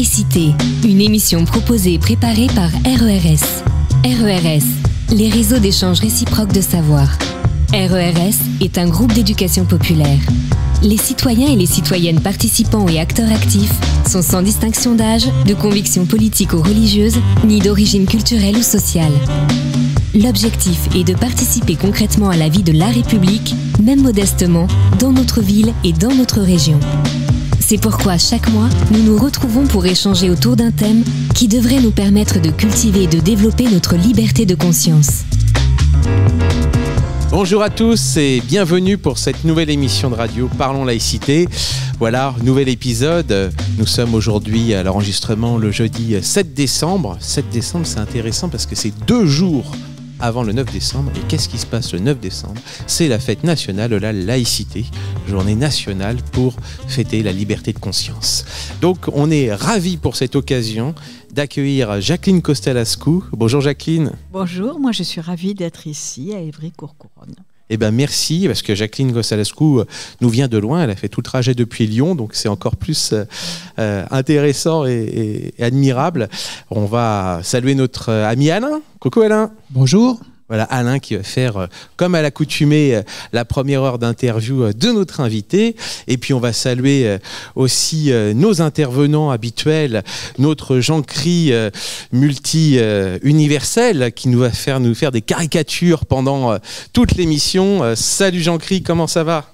Laïcité, une émission proposée et préparée par RERS. RERS, les réseaux d'échange réciproque de savoir. RERS est un groupe d'éducation populaire. Les citoyens et les citoyennes participants et acteurs actifs sont sans distinction d'âge, de conviction politique ou religieuse, ni d'origine culturelle ou sociale. L'objectif est de participer concrètement à la vie de la République, même modestement, dans notre ville et dans notre région. C'est pourquoi chaque mois, nous nous retrouvons pour échanger autour d'un thème qui devrait nous permettre de cultiver et de développer notre liberté de conscience. Bonjour à tous et bienvenue pour cette nouvelle émission de radio Parlons Laïcité. Voilà, nouvel épisode. Nous sommes aujourd'hui à l'enregistrement le jeudi 7 décembre. 7 décembre, c'est intéressant parce que c'est 2 jours avant le 9 décembre. Et qu'est-ce qui se passe le 9 décembre? C'est la fête nationale de la laïcité, journée nationale pour fêter la liberté de conscience. Donc on est ravis pour cette occasion d'accueillir Jacqueline Costalascu. Bonjour Jacqueline. Bonjour, moi je suis ravie d'être ici à Évry-Courcouronnes. Eh bien merci, parce que Jacqueline Costalascu nous vient de loin, elle a fait tout le trajet depuis Lyon, donc c'est encore plus intéressant et admirable. On va saluer notre ami Alain. Coucou Alain. Bonjour. Voilà, Alain qui va faire, comme à l'accoutumée, la première heure d'interview de notre invité. Et puis on va saluer aussi nos intervenants habituels, notre Jean-Cri multi-universel qui nous va faire des caricatures pendant toute l'émission. Salut Jean-Cri, comment ça va?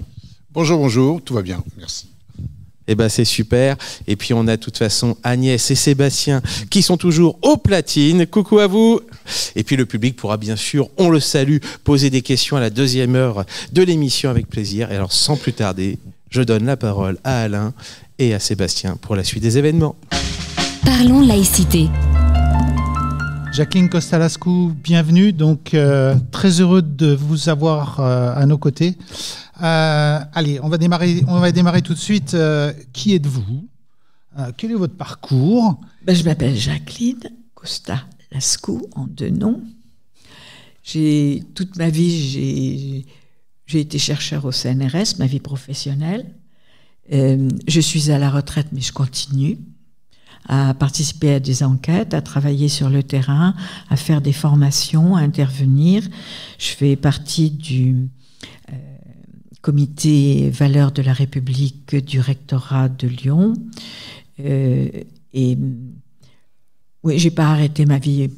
Bonjour, tout va bien, merci. Eh ben c'est super. Et puis on a de toute façon Agnès et Sébastien qui sont toujours aux platines. Coucou à vous. Et puis le public pourra bien sûr, on le salue, poser des questions à la deuxième heure de l'émission avec plaisir. Et alors sans plus tarder, je donne la parole à Alain et à Sébastien pour la suite des événements. Parlons laïcité. Jacqueline Costalascu, bienvenue. Donc très heureux de vous avoir à nos côtés. Allez, on va démarrer tout de suite. Qui êtes-vous? Quel est votre parcours? Je m'appelle Jacqueline Costalascu, en 2 noms. Toute ma vie, j'ai été chercheur au CNRS, ma vie professionnelle. Je suis à la retraite, mais je continue à participer à des enquêtes, à travailler sur le terrain, à faire des formations, à intervenir. Je fais partie du comité valeurs de la République du rectorat de Lyon. Et oui, j'ai pas arrêté ma vie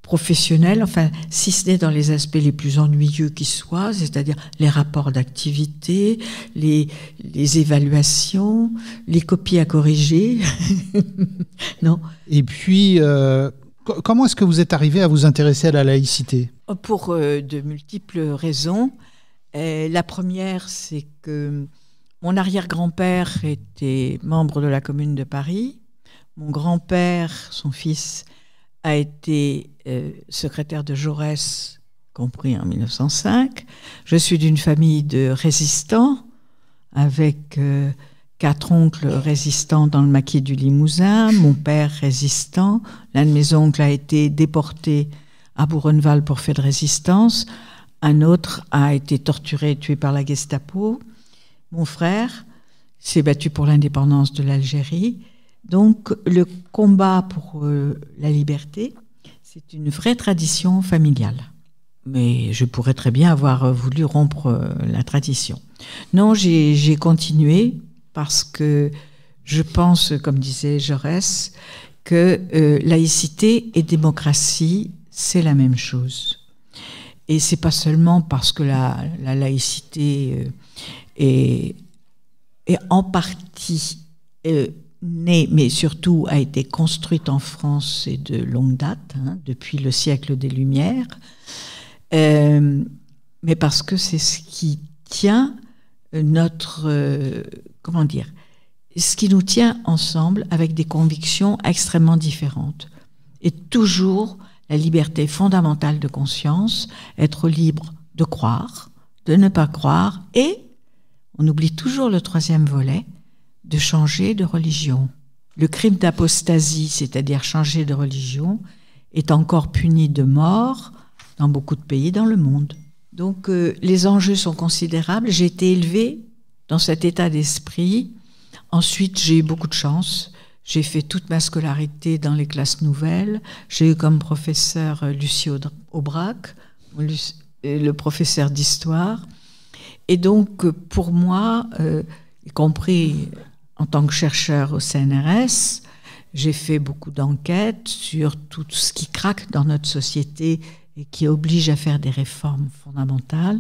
professionnelle, enfin, si ce n'est dans les aspects les plus ennuyeux qui soient, c'est-à-dire les rapports d'activité, les évaluations, les copies à corriger. Non. Et puis, comment est-ce que vous êtes arrivé à vous intéresser à la laïcité? Pour de multiples raisons. La première, c'est que mon arrière-grand-père était membre de la Commune de Paris. Mon grand-père, son fils, a été secrétaire de Jaurès, compris en 1905. Je suis d'une famille de résistants, avec 4 oncles résistants dans le maquis du Limousin, mon père résistant. L'un de mes oncles a été déporté à Buchenwald pour fait de résistance. Un autre a été torturé et tué par la Gestapo. Mon frère s'est battu pour l'indépendance de l'Algérie. Donc, le combat pour la liberté, c'est une vraie tradition familiale. Mais je pourrais très bien avoir voulu rompre la tradition. Non, j'ai continué parce que je pense, comme disait Jaurès, que laïcité et démocratie, c'est la même chose. Et c'est pas seulement parce que la laïcité est en partie née, mais surtout a été construite en France et de longue date, depuis le siècle des Lumières, mais parce que c'est ce qui tient ce qui nous tient ensemble avec des convictions extrêmement différentes. Et toujours la liberté fondamentale de conscience, être libre de croire, de ne pas croire, et, on oublie toujours le 3e volet, de changer de religion. Le crime d'apostasie, c'est-à-dire changer de religion, est encore puni de mort dans beaucoup de pays dans le monde. Donc les enjeux sont considérables. J'ai été élevée dans cet état d'esprit. Ensuite, j'ai eu beaucoup de chance. J'ai fait toute ma scolarité dans les classes nouvelles. J'ai eu comme professeur Lucie Aubrac, le professeur d'histoire. Et donc, pour moi, y compris en tant que chercheur au CNRS, j'ai fait beaucoup d'enquêtes sur tout ce qui craque dans notre société et qui oblige à faire des réformes fondamentales.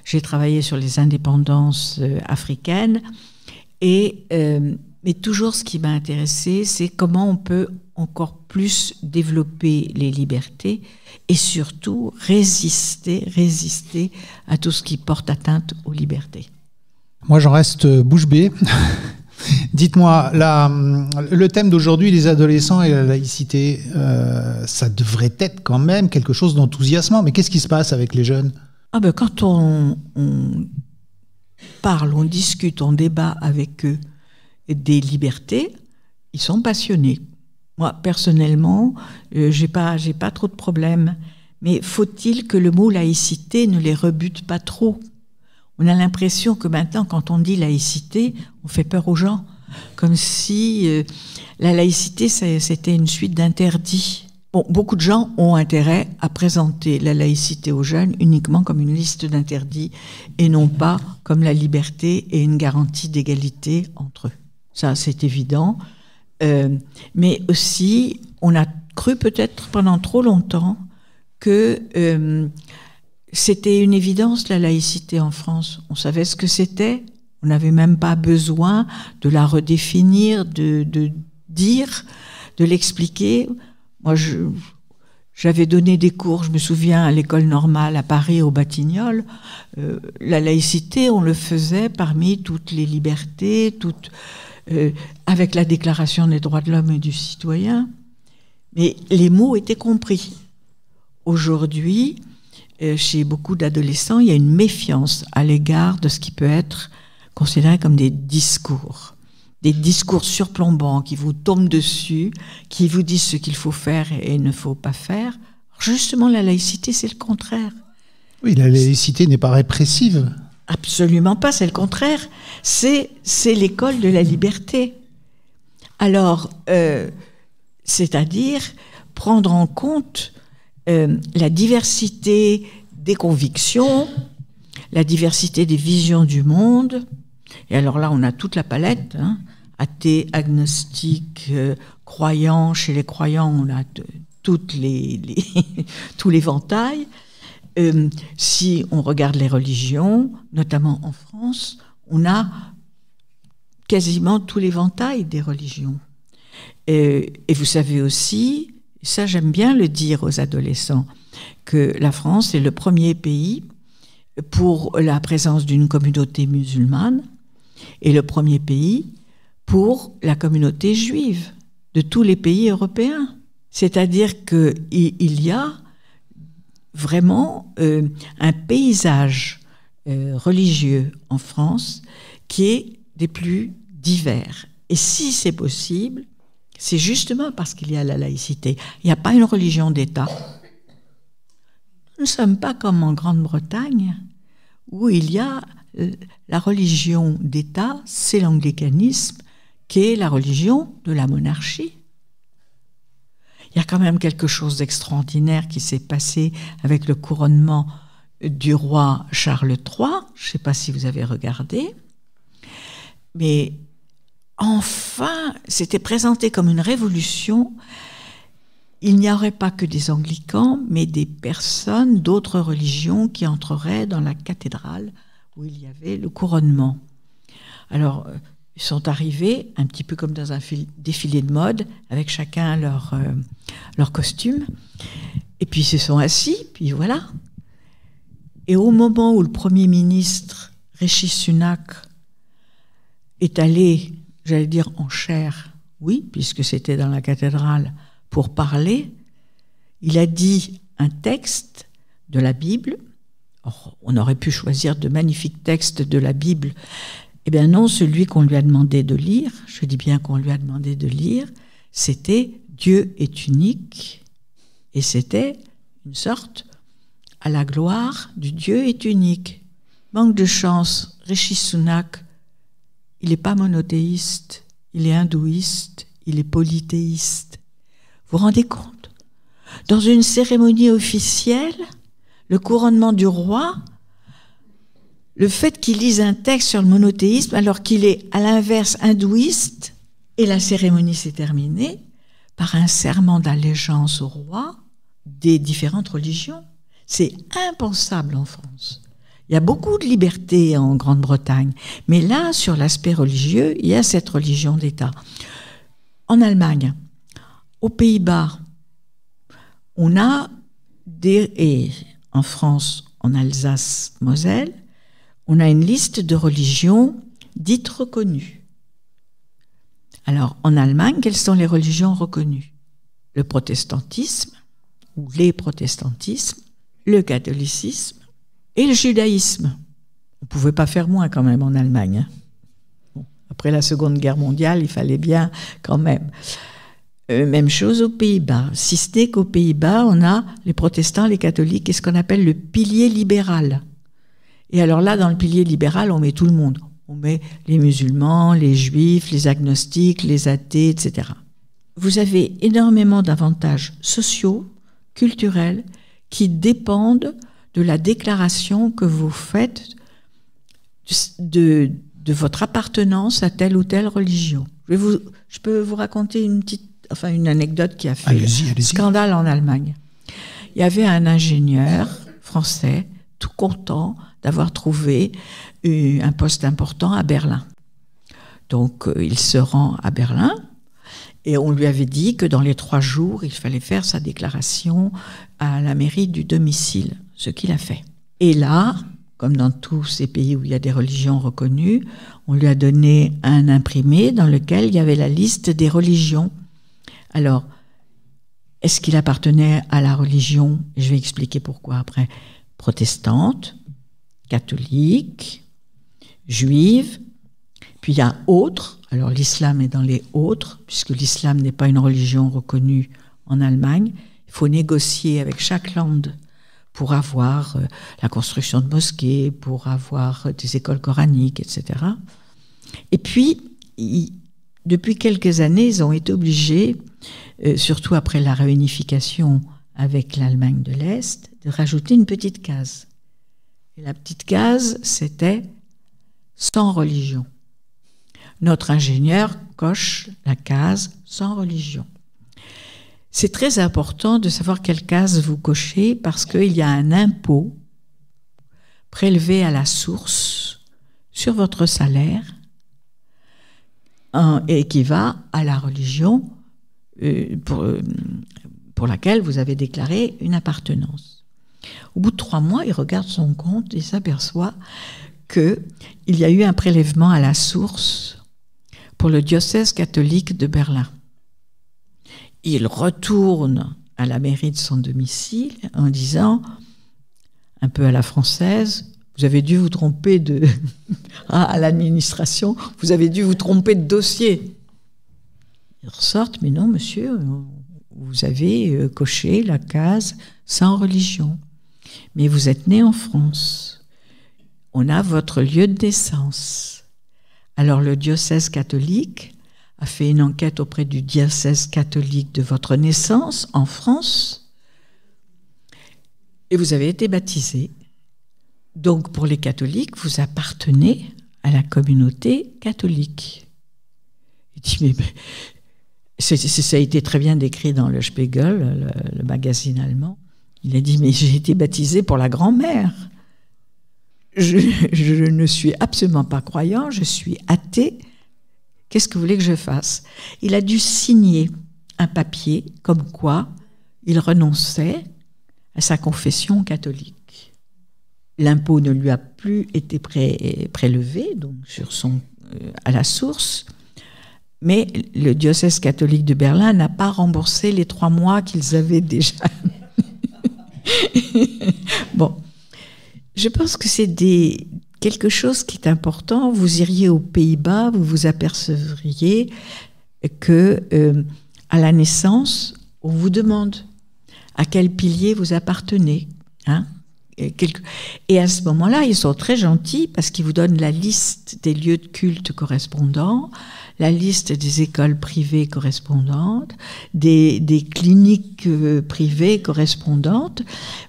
J'ai travaillé sur les indépendances africaines. Mais toujours, ce qui m'a intéressé, c'est comment on peut encore plus développer les libertés et surtout résister à tout ce qui porte atteinte aux libertés. Moi, j'en reste bouche bée. Dites-moi, le thème d'aujourd'hui, les adolescents et la laïcité, ça devrait être quand même quelque chose d'enthousiasmant. Mais qu'est-ce qui se passe avec les jeunes ? Quand on parle, on discute, on débat avec eux des libertés, ils sont passionnés. Moi, personnellement, j'ai pas trop de problèmes. Mais faut-il que le mot laïcité ne les rebute pas trop ? On a l'impression que maintenant, quand on dit laïcité, on fait peur aux gens. Comme si la laïcité, c'était une suite d'interdits. Bon, beaucoup de gens ont intérêt à présenter la laïcité aux jeunes uniquement comme une liste d'interdits et non pas comme la liberté et une garantie d'égalité entre eux. Ça, c'est évident. Mais aussi, on a cru peut-être pendant trop longtemps que c'était une évidence, la laïcité en France. On savait ce que c'était. On n'avait même pas besoin de la redéfinir, de dire, de l'expliquer. Moi, j'avais donné des cours, je me souviens, à l'école normale à Paris, au Batignolles. La laïcité, on le faisait parmi toutes les libertés, avec la Déclaration des droits de l'homme et du citoyen. Mais les mots étaient compris. Aujourd'hui, chez beaucoup d'adolescents, il y a une méfiance à l'égard de ce qui peut être considéré comme des discours surplombants qui vous tombent dessus, qui vous disent ce qu'il faut faire et ne faut pas faire. Justement, la laïcité, c'est le contraire. Oui, la laïcité n'est pas répressive. Absolument pas, c'est le contraire. C'est l'école de la liberté. Alors, c'est-à-dire prendre en compte la diversité des convictions, la diversité des visions du monde. Et alors là, on a toute la palette, athées, agnostiques, croyants. Chez les croyants, on a tous l'éventail. Si on regarde les religions, notamment en France, on a quasiment tout l'éventail des religions. Et vous savez aussi, ça j'aime bien le dire aux adolescents, que la France est le premier pays pour la présence d'une communauté musulmane et le premier pays pour la communauté juive de tous les pays européens. C'est-à-dire qu'il y a vraiment un paysage religieux en France qui est des plus divers. Et si c'est possible, c'est justement parce qu'il y a la laïcité. Il n'y a pas une religion d'État. Nous ne sommes pas comme en Grande-Bretagne, où il y a la religion d'État, c'est l'anglicanisme, qui est la religion de la monarchie. Il y a quand même quelque chose d'extraordinaire qui s'est passé avec le couronnement du roi Charles III. Je ne sais pas si vous avez regardé. Mais enfin, c'était présenté comme une révolution. Il n'y aurait pas que des anglicans, mais des personnes d'autres religions qui entreraient dans la cathédrale où il y avait le couronnement. Alors, ils sont arrivés un petit peu comme dans un défilé de mode, avec chacun leur costume. Et puis ils se sont assis, puis voilà. Et au moment où le Premier ministre, Rishi Sunak, est allé, j'allais dire en chair, oui, puisque c'était dans la cathédrale, pour parler, il a dit un texte de la Bible. Or, on aurait pu choisir de magnifiques textes de la Bible. Eh bien non, celui qu'on lui a demandé de lire, je dis bien qu'on lui a demandé de lire, c'était « Dieu est unique ». Et c'était une sorte à la gloire du Dieu est unique. Manque de chance, Rishi Sunak, il n'est pas monothéiste, il est hindouiste, il est polythéiste. Vous vous rendez compte? Dans une cérémonie officielle, le couronnement du roi, le fait qu'il lise un texte sur le monothéisme alors qu'il est à l'inverse hindouiste, et la cérémonie s'est terminée par un serment d'allégeance au roi des différentes religions. C'est impensable en France. Il y a beaucoup de liberté en Grande-Bretagne, mais là, sur l'aspect religieux, il y a cette religion d'État. En Allemagne, aux Pays-Bas, on a et en France, en Alsace-Moselle, on a une liste de religions dites reconnues. Alors, en Allemagne, quelles sont les religions reconnues? Le protestantisme, ou les protestantismes, le catholicisme et le judaïsme. On ne pouvait pas faire moins quand même en Allemagne. Bon, après la Seconde Guerre mondiale, il fallait bien quand même. Même chose aux Pays-Bas. Si ce n'est qu'aux Pays-Bas, on a les protestants, les catholiques et ce qu'on appelle le pilier libéral. Et alors là, dans le pilier libéral, on met tout le monde. On met les musulmans, les juifs, les agnostiques, les athées, etc. Vous avez énormément d'avantages sociaux, culturels, qui dépendent de la déclaration que vous faites de votre appartenance à telle ou telle religion. Je peux vous raconter une anecdote qui a fait allez-y. Scandale en Allemagne. Il y avait un ingénieur français tout content d'avoir trouvé un poste important à Berlin. Donc, il se rend à Berlin et on lui avait dit que dans les 3 jours, il fallait faire sa déclaration à la mairie du domicile, ce qu'il a fait. Et là, comme dans tous ces pays où il y a des religions reconnues, on lui a donné un imprimé dans lequel il y avait la liste des religions. Alors, est-ce qu'il appartenait à la religion, je vais expliquer pourquoi après, protestante, catholique, juive, puis il y a autres. Alors l'islam est dans les autres, puisque l'islam n'est pas une religion reconnue en Allemagne. Il faut négocier avec chaque land pour avoir la construction de mosquées, pour avoir des écoles coraniques, etc. Et puis, depuis quelques années, ils ont été obligés, surtout après la réunification avec l'Allemagne de l'Est, de rajouter une petite case. Et la petite case, c'était sans religion. Notre ingénieur coche la case sans religion. C'est très important de savoir quelle case vous cochez parce qu'il y a un impôt prélevé à la source sur votre salaire et qui va à la religion pour laquelle vous avez déclaré une appartenance. Au bout de 3 mois, il regarde son compte et s'aperçoit qu'il y a eu un prélèvement à la source pour le diocèse catholique de Berlin. Il retourne à la mairie de son domicile en disant, un peu à la française, vous avez dû vous tromper à l'administration, vous avez dû vous tromper de dossier. Ils ressortent, mais non, monsieur, vous avez coché la case sans religion. Mais vous êtes né en France. On a votre lieu de naissance. Alors le diocèse catholique a fait une enquête auprès du diocèse catholique de votre naissance en France et vous avez été baptisé. Donc pour les catholiques, vous appartenez à la communauté catholique. Il dit, mais ça a été très bien décrit dans le Spiegel, le magazine allemand. Il a dit, mais j'ai été baptisé pour la grand-mère. Je ne suis absolument pas croyant, je suis athée. Qu'est-ce que vous voulez que je fasse? Il a dû signer un papier comme quoi il renonçait à sa confession catholique. L'impôt ne lui a plus été prélevé donc à la source, mais le diocèse catholique de Berlin n'a pas remboursé les 3 mois qu'ils avaient déjà. Bon, je pense que c'est quelque chose qui est important. Vous iriez aux Pays-Bas, vous vous apercevriez que à la naissance, on vous demande à quel pilier vous appartenez. Hein? Et à ce moment-là, ils sont très gentils parce qu'ils vous donnent la liste des lieux de culte correspondants, la liste des écoles privées correspondantes, des cliniques privées correspondantes.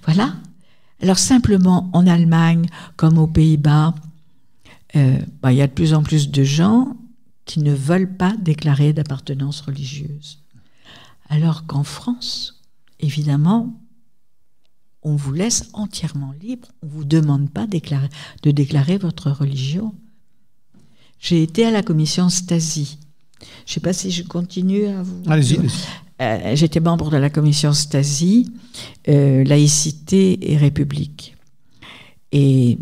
Voilà. Alors simplement, en Allemagne, comme aux Pays-Bas, il y a de plus en plus de gens qui ne veulent pas déclarer d'appartenance religieuse. Alors qu'en France, évidemment, on vous laisse entièrement libre. On ne vous demande pas de déclarer votre religion. J'ai été à la commission Stasi. Je ne sais pas si je continue à vous... Allez-y. J'étais membre de la commission Stasi, laïcité et république. Et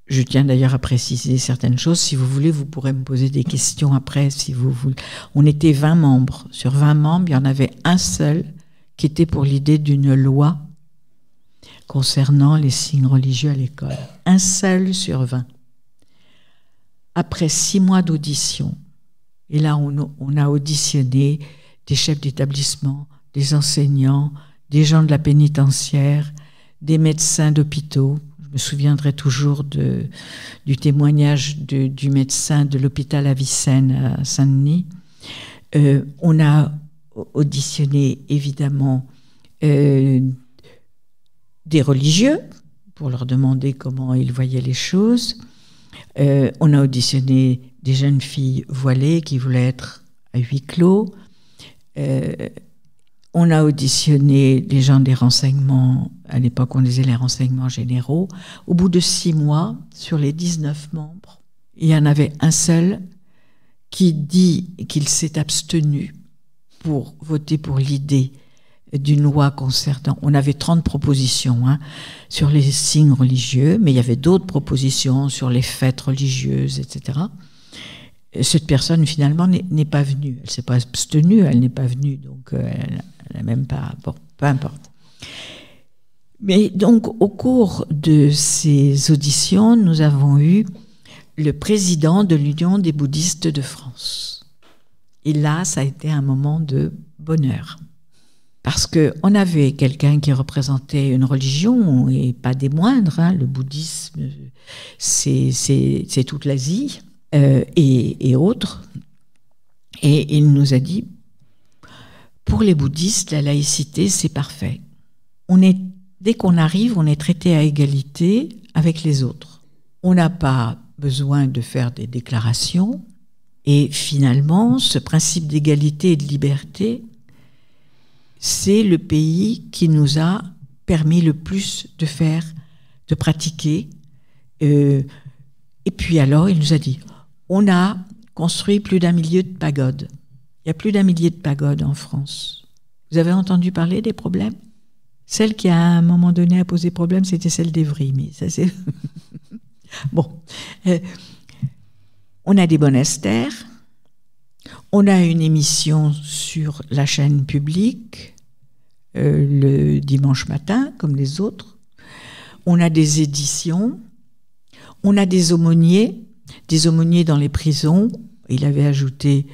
je tiens d'ailleurs à préciser certaines choses. Si vous voulez, vous pourrez me poser des questions après, si vous voulez. On était 20 membres. Sur 20 membres, il y en avait un seul qui était pour l'idée d'une loi concernant les signes religieux à l'école. Un seul sur 20. Après 6 mois d'audition, et là on a auditionné des chefs d'établissement, des enseignants, des gens de la pénitentiaire, des médecins d'hôpitaux. Je me souviendrai toujours du témoignage du médecin de l'hôpital Avicenne à Saint-Denis. On a auditionné évidemment des religieux pour leur demander comment ils voyaient les choses. On a auditionné des jeunes filles voilées qui voulaient être à huis clos. On a auditionné les gens des renseignements, à l'époque on disait les renseignements généraux. Au bout de 6 mois, sur les 19 membres, il y en avait un seul qui dit qu'il s'est abstenu pour voter pour l'idée d'une loi concernant... On avait 30 propositions sur les signes religieux, mais il y avait d'autres propositions sur les fêtes religieuses, etc. Cette personne, finalement, n'est pas venue. Elle ne s'est pas abstenue, elle n'est pas venue, donc elle n'a même pas... Bon, peu importe. Mais donc, au cours de ces auditions, nous avons eu le président de l'Union des bouddhistes de France. Et là, ça a été un moment de bonheur. Parce qu'on avait quelqu'un qui représentait une religion, et pas des moindres. Le bouddhisme, c'est toute l'Asie et autres. Et il nous a dit, pour les bouddhistes, la laïcité, c'est parfait. Dès qu'on arrive, on est traité à égalité avec les autres. On n'a pas besoin de faire des déclarations. Et finalement, ce principe d'égalité et de liberté, c'est le pays qui nous a permis le plus de pratiquer. Et puis alors, il nous a dit, on a construit plus d'1 million de pagodes. Il y a plus d'1 million de pagodes en France. Vous avez entendu parler des problèmes ? Celle qui, à un moment donné, a posé problème, c'était celle d'Evry. Mais ça, c'est... Bon. On a des monastères. On a une émission sur la chaîne publique le dimanche matin, comme les autres. On a des éditions. On a des aumôniers dans les prisons. Il avait ajouté,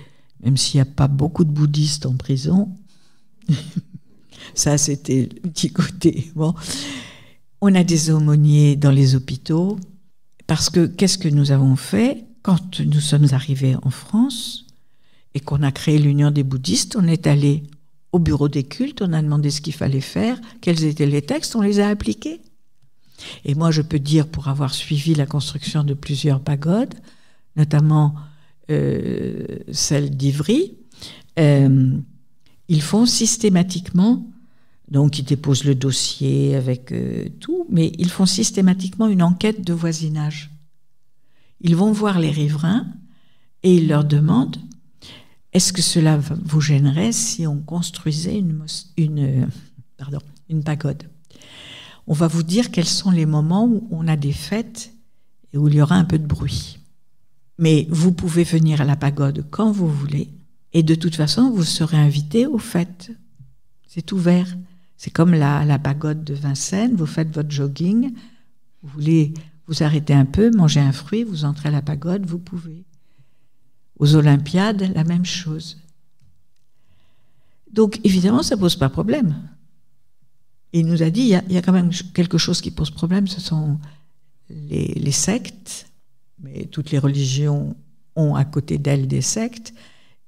même s'il n'y a pas beaucoup de bouddhistes en prison, ça c'était le petit côté. Bon. On a des aumôniers dans les hôpitaux. Parce que qu'est-ce que nous avons fait quand nous sommes arrivés en France et qu'on a créé l'Union des bouddhistes? On est allé au bureau des cultes, on a demandé ce qu'il fallait faire, quels étaient les textes, on les a appliqués. Et moi, je peux dire, pour avoir suivi la construction de plusieurs pagodes, notamment celle d'Ivry, ils font systématiquement, donc ils déposent le dossier avec tout, mais ils font systématiquement une enquête de voisinage. Ils vont voir les riverains et ils leur demandent: est-ce que cela vous gênerait si on construisait une pagode? On va vous dire quels sont les moments où on a des fêtes et où il y aura un peu de bruit. Mais vous pouvez venir à la pagode quand vous voulez, et de toute façon, vous serez invité aux fêtes. C'est ouvert. C'est comme la pagode de Vincennes, vous faites votre jogging, vous voulez vous arrêter un peu, manger un fruit, vous entrez à la pagode, vous pouvez. Aux Olympiades, la même chose. Donc, évidemment, ça ne pose pas problème. Et il nous a dit, il y a quand même quelque chose qui pose problème, ce sont les sectes, mais toutes les religions ont à côté d'elles des sectes.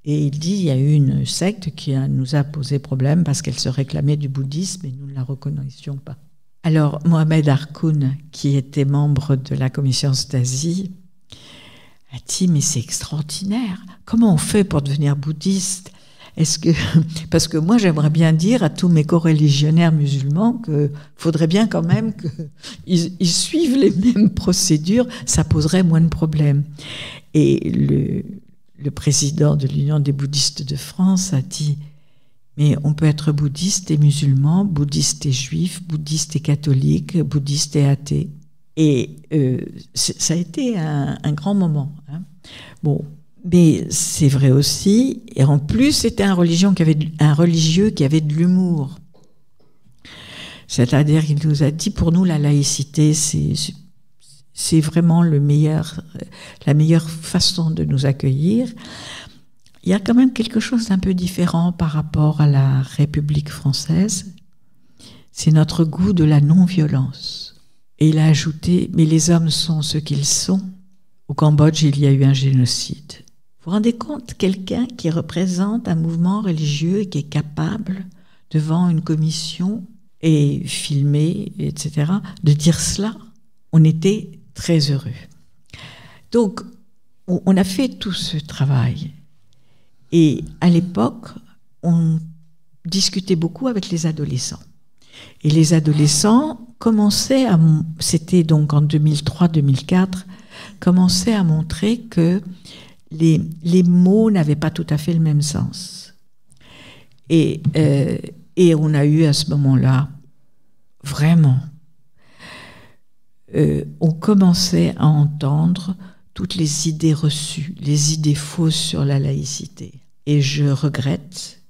Et il dit, il y a eu une secte qui nous a posé problème parce qu'elle se réclamait du bouddhisme et nous ne la reconnaissions pas. Alors, Mohamed Harkoun, qui était membre de la commission Stasi, a dit, mais c'est extraordinaire. Comment on fait pour devenir bouddhiste ? Parce que moi, j'aimerais bien dire à tous mes coreligionnaires musulmans qu'il faudrait bien quand même qu'ils suivent les mêmes procédures, ça poserait moins de problèmes. Et le président de l'Union des bouddhistes de France a dit « Mais on peut être bouddhiste et musulman, bouddhiste et juif, bouddhiste et catholique, bouddhiste et athée. » Et ça a été un grand moment. Hein. Bon, mais c'est vrai aussi, et en plus c'était un religieux qui avait de l'humour. C'est-à-dire qu'il nous a dit, pour nous la laïcité c'est vraiment la meilleure façon de nous accueillir. Il y a quand même quelque chose d'un peu différent par rapport à la République française, c'est notre goût de la non-violence. Et il a ajouté, mais les hommes sont ce qu'ils sont. Au Cambodge, il y a eu un génocide. Vous vous rendez compte, quelqu'un qui représente un mouvement religieux et qui est capable, devant une commission et filmé, etc., de dire cela, on était très heureux. Donc, on a fait tout ce travail. Et à l'époque, on discutait beaucoup avec les adolescents. Et les adolescents commençaient c'était donc en 2003-2004, commençaient à montrer que les mots n'avaient pas tout à fait le même sens. Et on a eu à ce moment-là, vraiment, on commençait à entendre toutes les idées reçues, les idées fausses sur la laïcité. Et je regrette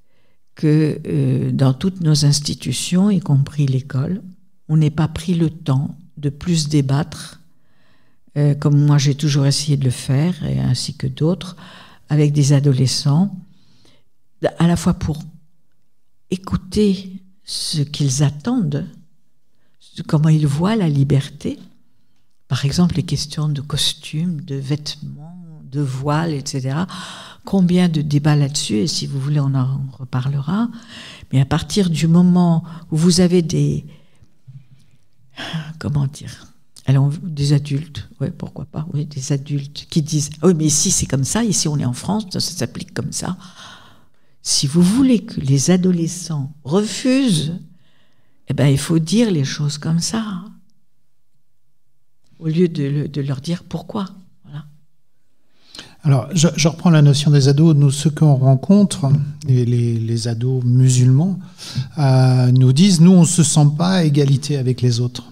que dans toutes nos institutions, y compris l'école, on n'ait pas pris le temps de plus débattre, comme moi j'ai toujours essayé de le faire, et ainsi que d'autres, avec des adolescents, à la fois pour écouter ce qu'ils attendent, comment ils voient la liberté, par exemple les questions de costumes, de vêtements, de voiles, etc. Combien de débats là-dessus, et si vous voulez on en reparlera, mais à partir du moment où vous avez des adultes, ouais, pourquoi pas, oui, des adultes qui disent « Oui, mais ici c'est comme ça, ici on est en France, ça s'applique comme ça ». Si vous voulez que les adolescents refusent, eh ben, il faut dire les choses comme ça, au lieu de leur dire pourquoi. Voilà. Alors, je reprends la notion des ados. Nous, ceux qu'on rencontre, les ados musulmans, nous disent, nous, on ne se sent pas à égalité avec les autres.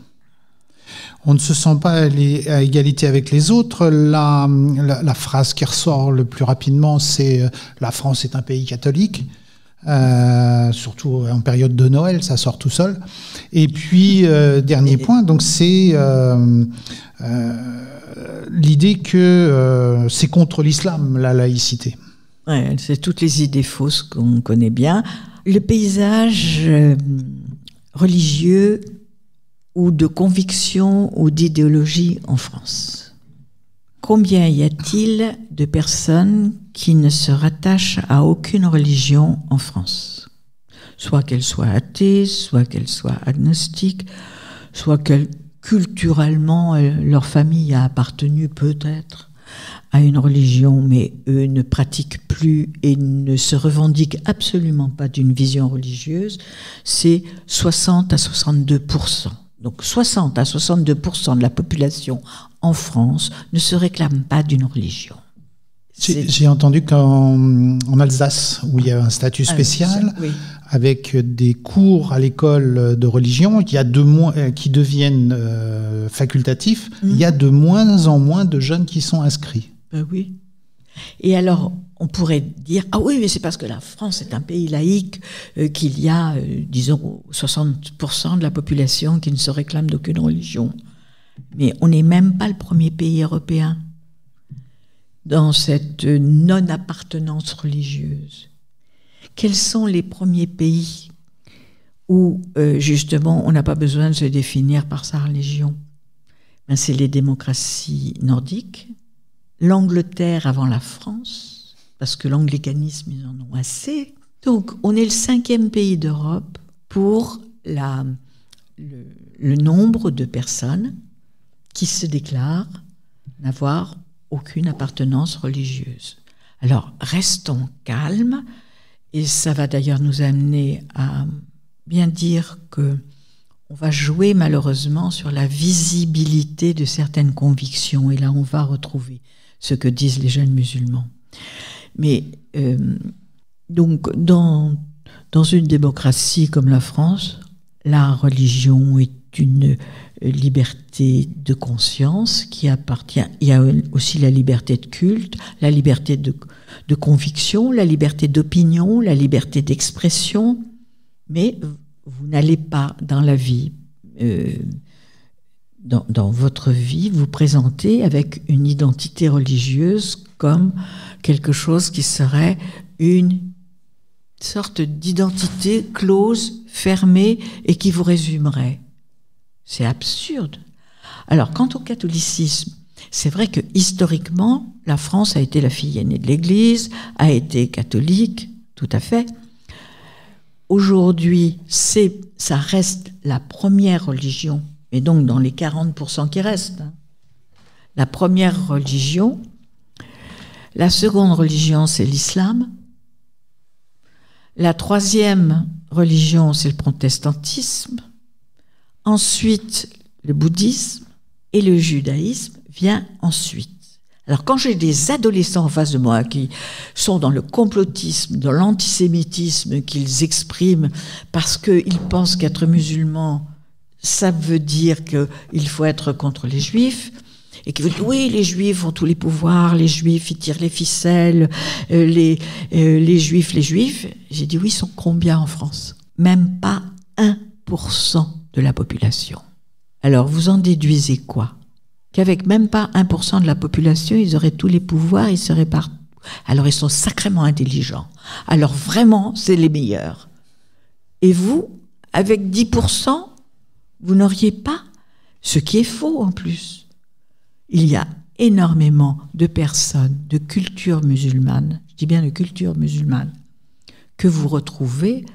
On ne se sent pas à égalité avec les autres. La phrase qui ressort le plus rapidement, c'est « la France est un pays catholique ». Surtout en période de Noël, ça sort tout seul. Et puis, dernier point, donc c'est l'idée que c'est contre l'islam, la laïcité. Ouais, c'est toutes les idées fausses qu'on connaît bien. Le paysage religieux ou de conviction ou d'idéologie en France. Combien y a-t-il de personnes qui ne se rattachent à aucune religion en France ? Soit qu'elles soient athées, soit qu'elles soient agnostiques, soit que culturellement leur famille a appartenu peut-être à une religion, mais eux ne pratiquent plus et ne se revendiquent absolument pas d'une vision religieuse, c'est 60 à 62%. Donc 60 à 62% de la population en France ne se réclame pas d'une religion. J'ai entendu qu'en Alsace, où il y a un statut spécial, oui, avec des cours à l'école de religion qui deviennent facultatifs, il y a de moins en moins de jeunes qui sont inscrits. Oui. Et alors, on pourrait dire, ah oui, mais c'est parce que la France est un pays laïque qu'il y a, disons, 60% de la population qui ne se réclame d'aucune religion. Mais on n'est même pas le premier pays européen dans cette non-appartenance religieuse. Quels sont les premiers pays où justement on n'a pas besoin de se définir par sa religion. Ben, c'est les démocraties nordiques, l'Angleterre avant la France, parce que l'anglicanisme, ils en ont assez. Donc on est le 5e pays d'Europe pour le nombre de personnes qui se déclarent n'avoir aucune appartenance religieuse. Alors, restons calmes, et ça va d'ailleurs nous amener à bien dire que on va jouer malheureusement sur la visibilité de certaines convictions, et là on va retrouver ce que disent les jeunes musulmans. Mais donc, dans une démocratie comme la France, la religion est une liberté de conscience qui appartient. Il y a aussi la liberté de culte, la liberté de conviction, la liberté d'opinion, la liberté d'expression. Mais vous n'allez pas dans la vie, dans votre vie, vous présenter avec une identité religieuse comme quelque chose qui serait une sorte d'identité close, fermée et qui vous résumerait. C'est absurde. Alors, quant au catholicisme, c'est vrai que historiquement, la France a été la fille aînée de l'Église, a été catholique, tout à fait. Aujourd'hui, ça reste la première religion, et donc dans les 40% qui restent, la première religion. La seconde religion, c'est l'islam. La troisième religion, c'est le protestantisme. Ensuite, le bouddhisme, et le judaïsme vient ensuite. Alors quand j'ai des adolescents en face de moi qui sont dans le complotisme, dans l'antisémitisme qu'ils expriment parce qu'ils pensent qu'être musulman, ça veut dire qu'il faut être contre les juifs, et qui veulent dire oui, les juifs ont tous les pouvoirs, les juifs ils tirent les ficelles, les juifs, j'ai dit oui, ils sont combien en France? Même pas 1% de la population. Alors vous en déduisez quoi? Qu'avec même pas 1% de la population, ils auraient tous les pouvoirs, ils seraient partout. Alors ils sont sacrément intelligents. Alors vraiment, c'est les meilleurs. Et vous, avec 10%, vous n'auriez pas, ce qui est faux en plus. Il y a énormément de personnes de culture musulmane, je dis bien de culture musulmane, que vous retrouvez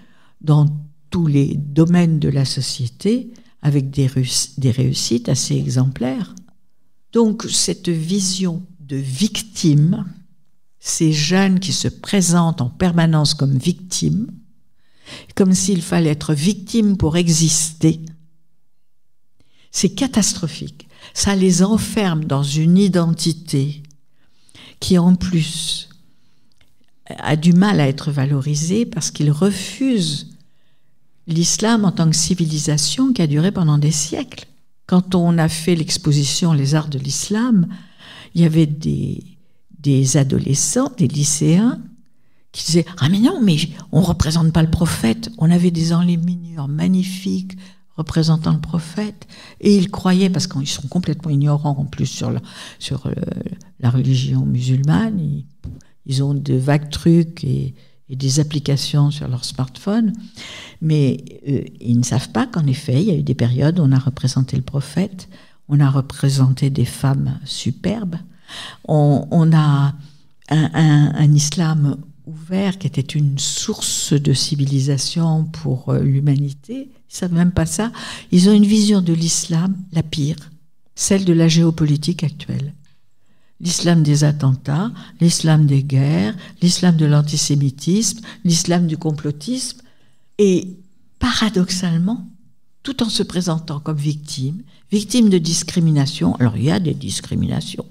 dans tous les domaines de la société avec des réussites assez exemplaires. Donc cette vision de victime, ces jeunes qui se présentent en permanence comme victimes, comme s'il fallait être victime pour exister, c'est catastrophique. Ça les enferme dans une identité qui en plus a du mal à être valorisée parce qu'ils refusent l'islam en tant que civilisation qui a duré pendant des siècles. Quand on a fait l'exposition Les Arts de l'Islam, il y avait des adolescents, des lycéens, qui disaient « Ah mais non, mais on ne représente pas le prophète ». On avait des enluminures magnifiques représentant le prophète. Et ils croyaient, parce qu'ils sont complètement ignorants en plus sur la religion musulmane, ils ont de vagues trucs et des applications sur leur smartphone, mais ils ne savent pas qu'en effet, il y a eu des périodes où on a représenté le prophète, on a représenté des femmes superbes, on a un islam ouvert qui était une source de civilisation pour l'humanité. Ils ne savent même pas ça. Ils ont une vision de l'islam, la pire, celle de la géopolitique actuelle. L'islam des attentats, l'islam des guerres, l'islam de l'antisémitisme, l'islam du complotisme. Et paradoxalement, tout en se présentant comme victime de discrimination. Alors il y a des discriminations,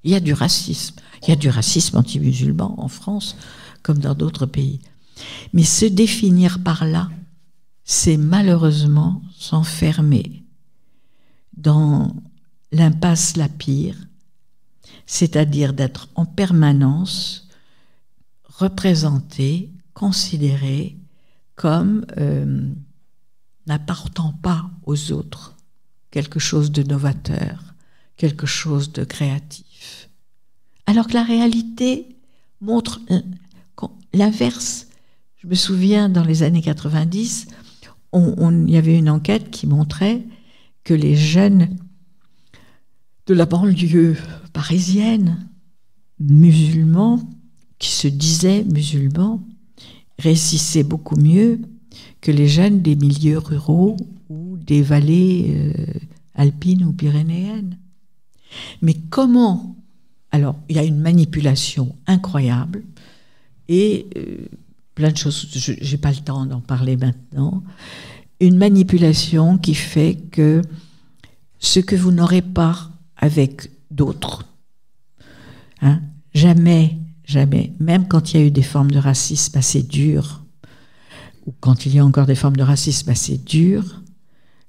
il y a du racisme. Il y a du racisme anti-musulman en France, comme dans d'autres pays. Mais se définir par là, c'est malheureusement s'enfermer dans l'impasse la pire, c'est-à-dire d'être en permanence représenté, considéré comme n'apportant pas aux autres quelque chose de novateur, quelque chose de créatif. Alors que la réalité montre l'inverse. Je me souviens, dans les années 90, il y avait une enquête qui montrait que les jeunes de la banlieue parisienne, musulmans, qui se disaient musulmans, réussissaient beaucoup mieux que les jeunes des milieux ruraux ou des vallées alpines ou pyrénéennes. Mais comment? Alors, il y a une manipulation incroyable et plein de choses, je n'ai pas le temps d'en parler maintenant, une manipulation qui fait que ce que vous n'aurez pas avec d'autres, hein, jamais, même quand il y a eu des formes de racisme assez dures, ou quand il y a encore des formes de racisme assez dures,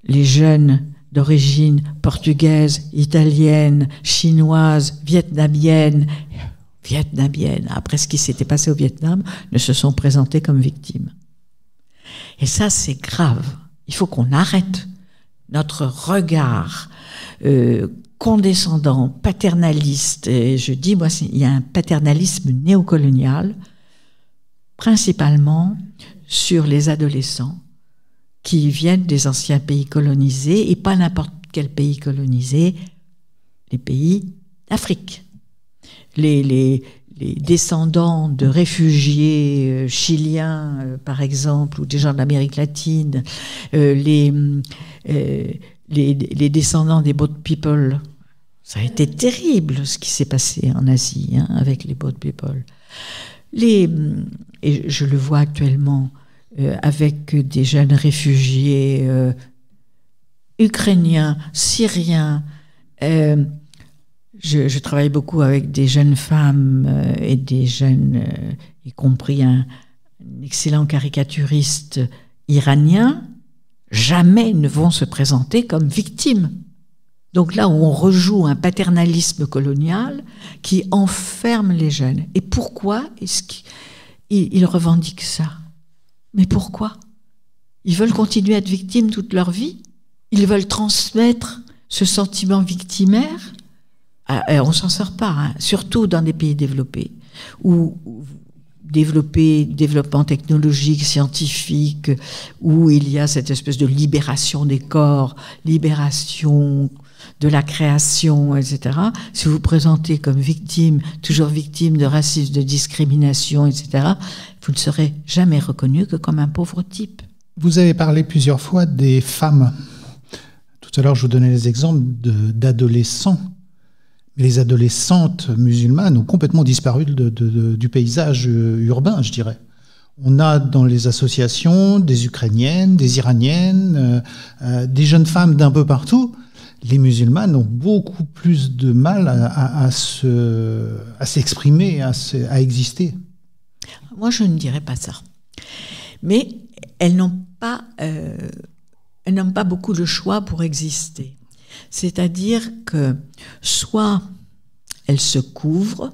les jeunes d'origine portugaise, italienne, chinoise, vietnamienne, après ce qui s'était passé au Vietnam, ne se sont présentés comme victimes. Et ça, c'est grave. Il faut qu'on arrête notre regard condescendant, paternaliste. Et je dis, moi, il y a un paternalisme néocolonial, principalement sur les adolescents qui viennent des anciens pays colonisés, et pas n'importe quel pays colonisé, les pays d'Afrique. Les descendants de réfugiés chiliens, par exemple, ou des gens d'Amérique latine, les descendants des boat people. Ça a été terrible ce qui s'est passé en Asie, hein, avec les boat people. Et je le vois actuellement avec des jeunes réfugiés ukrainiens, syriens. Je travaille beaucoup avec des jeunes femmes et des jeunes, y compris un excellent caricaturiste iranien, jamais ne vont se présenter comme victimes. Donc là où on rejoue un paternalisme colonial qui enferme les jeunes. Et pourquoi est-ce qu'ils revendiquent ça? Mais pourquoi? Ils veulent continuer à être victimes toute leur vie? Ils veulent transmettre ce sentiment victimaire? On ne s'en sort pas, hein, surtout dans des pays développés, où développement technologique, scientifique, où il y a cette espèce de libération des corps, libération de la création, etc. Si vous vous présentez comme victime, toujours victime de racisme, de discrimination, etc., vous ne serez jamais reconnu que comme un pauvre type. Vous avez parlé plusieurs fois des femmes. Tout à l'heure, je vous donnais les exemples d'adolescents. Mais les adolescentes musulmanes ont complètement disparu du paysage urbain, je dirais. On a dans les associations des Ukrainiennes, des Iraniennes, des jeunes femmes d'un peu partout. Les musulmanes ont beaucoup plus de mal à s'exprimer, à exister. Moi, je ne dirais pas ça. Mais elles n'ont pas beaucoup de choix pour exister. C'est-à-dire que soit elles se couvrent,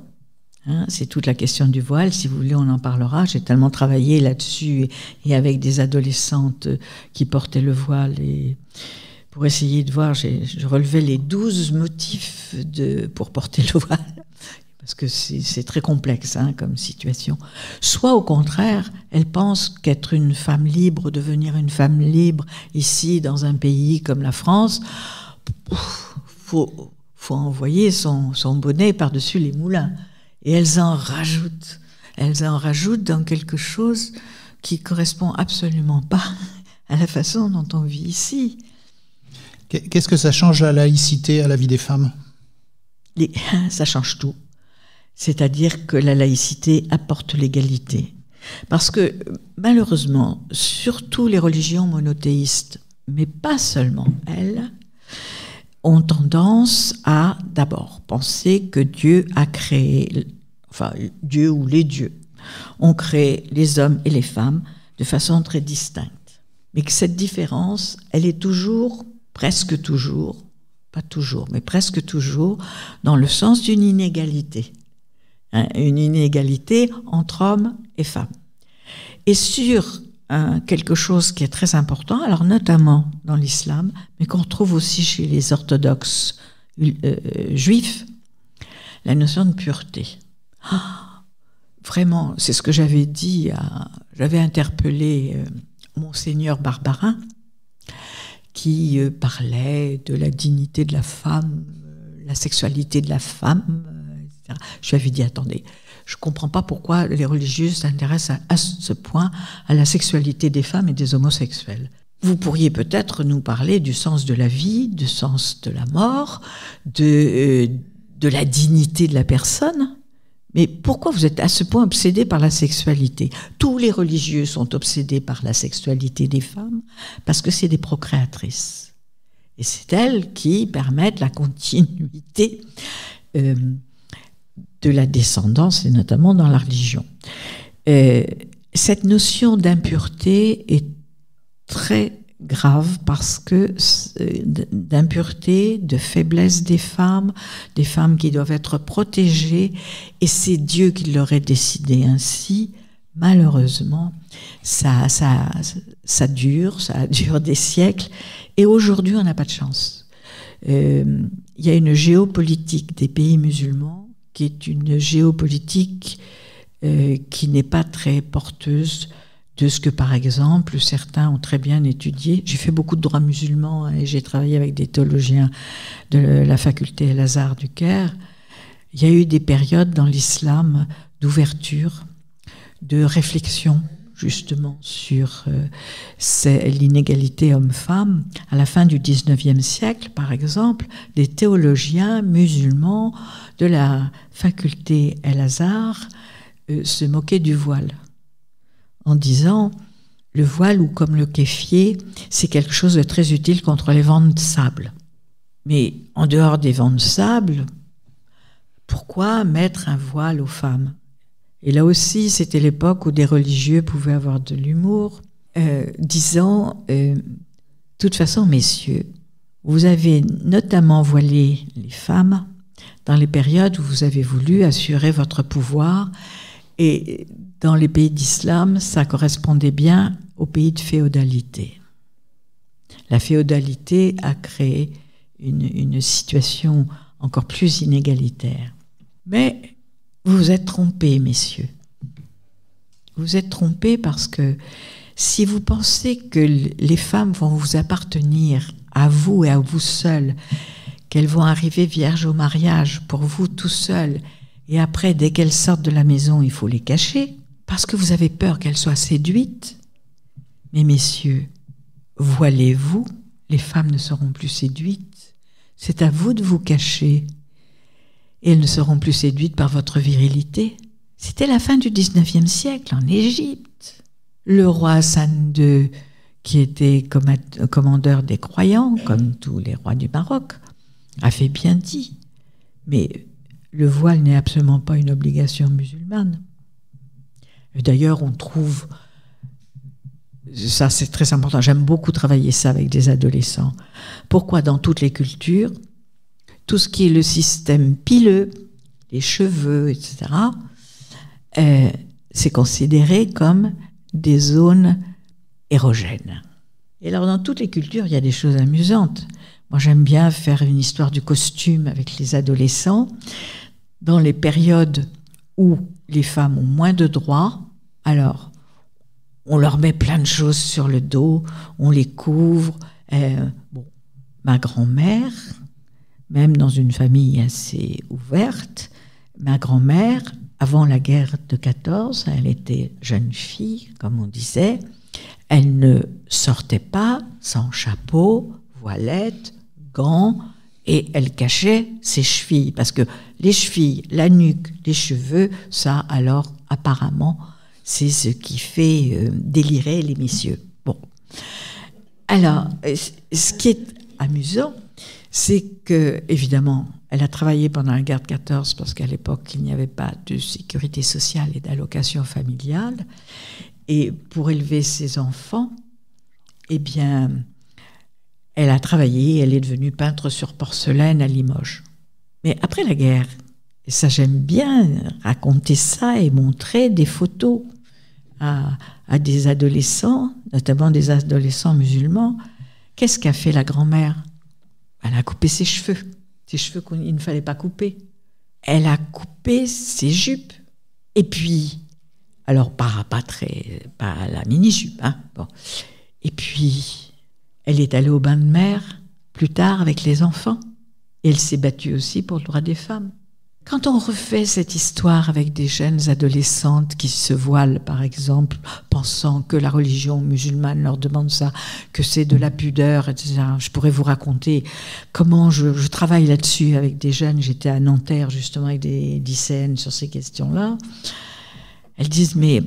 hein, c'est toute la question du voile, si vous voulez on en parlera, j'ai tellement travaillé là-dessus et avec des adolescentes qui portaient le voile et pour essayer de voir, je relevais les 12 motifs pour porter le voile, parce que c'est très complexe hein, comme situation. Soit au contraire, elles pensent qu'être une femme libre, devenir une femme libre ici dans un pays comme la France, faut envoyer son bonnet par-dessus les moulins. Et elles en rajoutent dans quelque chose qui correspond absolument pas à la façon dont on vit ici. Qu'est-ce que ça change la laïcité à la vie des femmes? Ça change tout. C'est-à-dire que la laïcité apporte l'égalité. Parce que, malheureusement, surtout les religions monothéistes, mais pas seulement elles, ont tendance à d'abord penser que Dieu a créé, enfin Dieu ou les dieux, ont créé les hommes et les femmes de façon très distincte. Mais que cette différence, elle est toujours, presque toujours, pas toujours, mais presque toujours, dans le sens d'une inégalité. Hein, une inégalité entre hommes et femmes. Et sur quelque chose qui est très important, alors notamment dans l'islam, mais qu'on retrouve aussi chez les orthodoxes juifs, la notion de pureté. Vraiment, c'est ce que j'avais dit, j'avais interpellé Monseigneur Barbarin, qui parlait de la dignité de la femme, la sexualité de la femme, etc. Je lui avais dit, attendez, je ne comprends pas pourquoi les religieux s'intéressent à ce point à la sexualité des femmes et des homosexuels. Vous pourriez peut-être nous parler du sens de la vie, du sens de la mort, de la dignité de la personne. Mais pourquoi vous êtes à ce point obsédé par la sexualité? Tous les religieux sont obsédés par la sexualité des femmes parce que c'est des procréatrices. Et c'est elles qui permettent la continuité de la descendance, et notamment dans la religion. Cette notion d'impureté est très grave parce que d'impureté, de faiblesse des femmes qui doivent être protégées, et c'est Dieu qui l'aurait décidé ainsi. Malheureusement, ça dure des siècles, et aujourd'hui on n'a pas de chance. Il y a une géopolitique des pays musulmans qui est une géopolitique qui n'est pas très porteuse de ce que, par exemple, certains ont très bien étudié. J'ai fait beaucoup de droit musulman et j'ai travaillé avec des théologiens de la faculté Al-Azhar du Caire. Il y a eu des périodes dans l'islam d'ouverture, de réflexion, justement, sur l'inégalité homme-femme. À la fin du XIXe siècle, par exemple, des théologiens musulmans de la faculté Al-Azhar se moquaient du voile, en disant le voile, ou comme le kéfier, c'est quelque chose de très utile contre les vents de sable. Mais en dehors des vents de sable, pourquoi mettre un voile aux femmes? Et là aussi, c'était l'époque où des religieux pouvaient avoir de l'humour, disant de toute façon, messieurs, vous avez notamment voilé les femmes dans les périodes où vous avez voulu assurer votre pouvoir, et dans les pays d'islam, ça correspondait bien aux pays de féodalité. La féodalité a créé une situation encore plus inégalitaire. Mais vous vous êtes trompés, messieurs. Vous vous êtes trompés parce que si vous pensez que les femmes vont vous appartenir à vous et à vous seuls, qu'elles vont arriver vierges au mariage pour vous tout seuls, et après, dès qu'elles sortent de la maison, il faut les cacher, parce que vous avez peur qu'elles soient séduites. Mais messieurs, voilez-vous, les femmes ne seront plus séduites. C'est à vous de vous cacher. Et elles ne seront plus séduites par votre virilité. C'était la fin du XIXe siècle, en Égypte. Le roi Hassan II, qui était commandeur des croyants, comme tous les rois du Maroc, a fait bien dit. Mais le voile n'est absolument pas une obligation musulmane. D'ailleurs, on trouve, ça c'est très important, j'aime beaucoup travailler ça avec des adolescents. Pourquoi dans toutes les cultures, tout ce qui est le système pileux, les cheveux, etc., c'est considéré comme des zones érogènes. Et alors dans toutes les cultures, il y a des choses amusantes. Moi, j'aime bien faire une histoire du costume avec les adolescents. Dans les périodes où les femmes ont moins de droits, alors on leur met plein de choses sur le dos, on les couvre. Ma grand-mère, même dans une famille assez ouverte, ma grand-mère, avant la guerre de 14, elle était jeune fille, comme on disait, elle ne sortait pas sans chapeau, voilette, gants, et elle cachait ses chevilles, parce que les chevilles, la nuque, les cheveux, ça, alors, apparemment, c'est ce qui fait délirer les messieurs. Bon. Alors, ce qui est amusant, c'est que, évidemment, elle a travaillé pendant la guerre de 14, parce qu'à l'époque, il n'y avait pas de sécurité sociale et d'allocation familiale, et pour élever ses enfants, eh bien, elle a travaillé, elle est devenue peintre sur porcelaine à Limoges. Mais après la guerre, et ça j'aime bien raconter ça et montrer des photos à des adolescents, notamment des adolescents musulmans, qu'est-ce qu'a fait la grand-mère? Elle a coupé ses cheveux qu'il ne fallait pas couper. Elle a coupé ses jupes. Et puis, Alors, pas à la mini-jupe. Hein, bon. Et puis, elle est allée au bain de mer plus tard avec les enfants. Et elle s'est battue aussi pour le droit des femmes. Quand on refait cette histoire avec des jeunes adolescentes qui se voilent, par exemple, pensant que la religion musulmane leur demande ça, que c'est de la pudeur, etc. Je pourrais vous raconter comment je travaille là-dessus avec des jeunes. J'étais à Nanterre, justement, avec des lycéennes sur ces questions-là. Elles disent, mais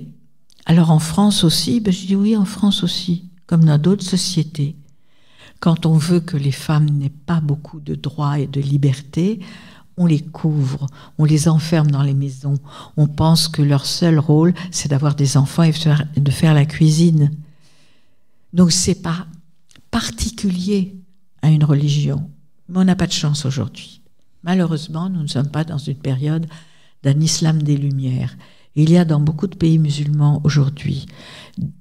alors en France aussi? Je dis oui, en France aussi, comme dans d'autres sociétés. Quand on veut que les femmes n'aient pas beaucoup de droits et de libertés, on les couvre, on les enferme dans les maisons. On pense que leur seul rôle, c'est d'avoir des enfants et de faire la cuisine. Donc c'est pas particulier à une religion. Mais on n'a pas de chance aujourd'hui. Malheureusement, nous ne sommes pas dans une période d'un islam des Lumières. Il y a dans beaucoup de pays musulmans aujourd'hui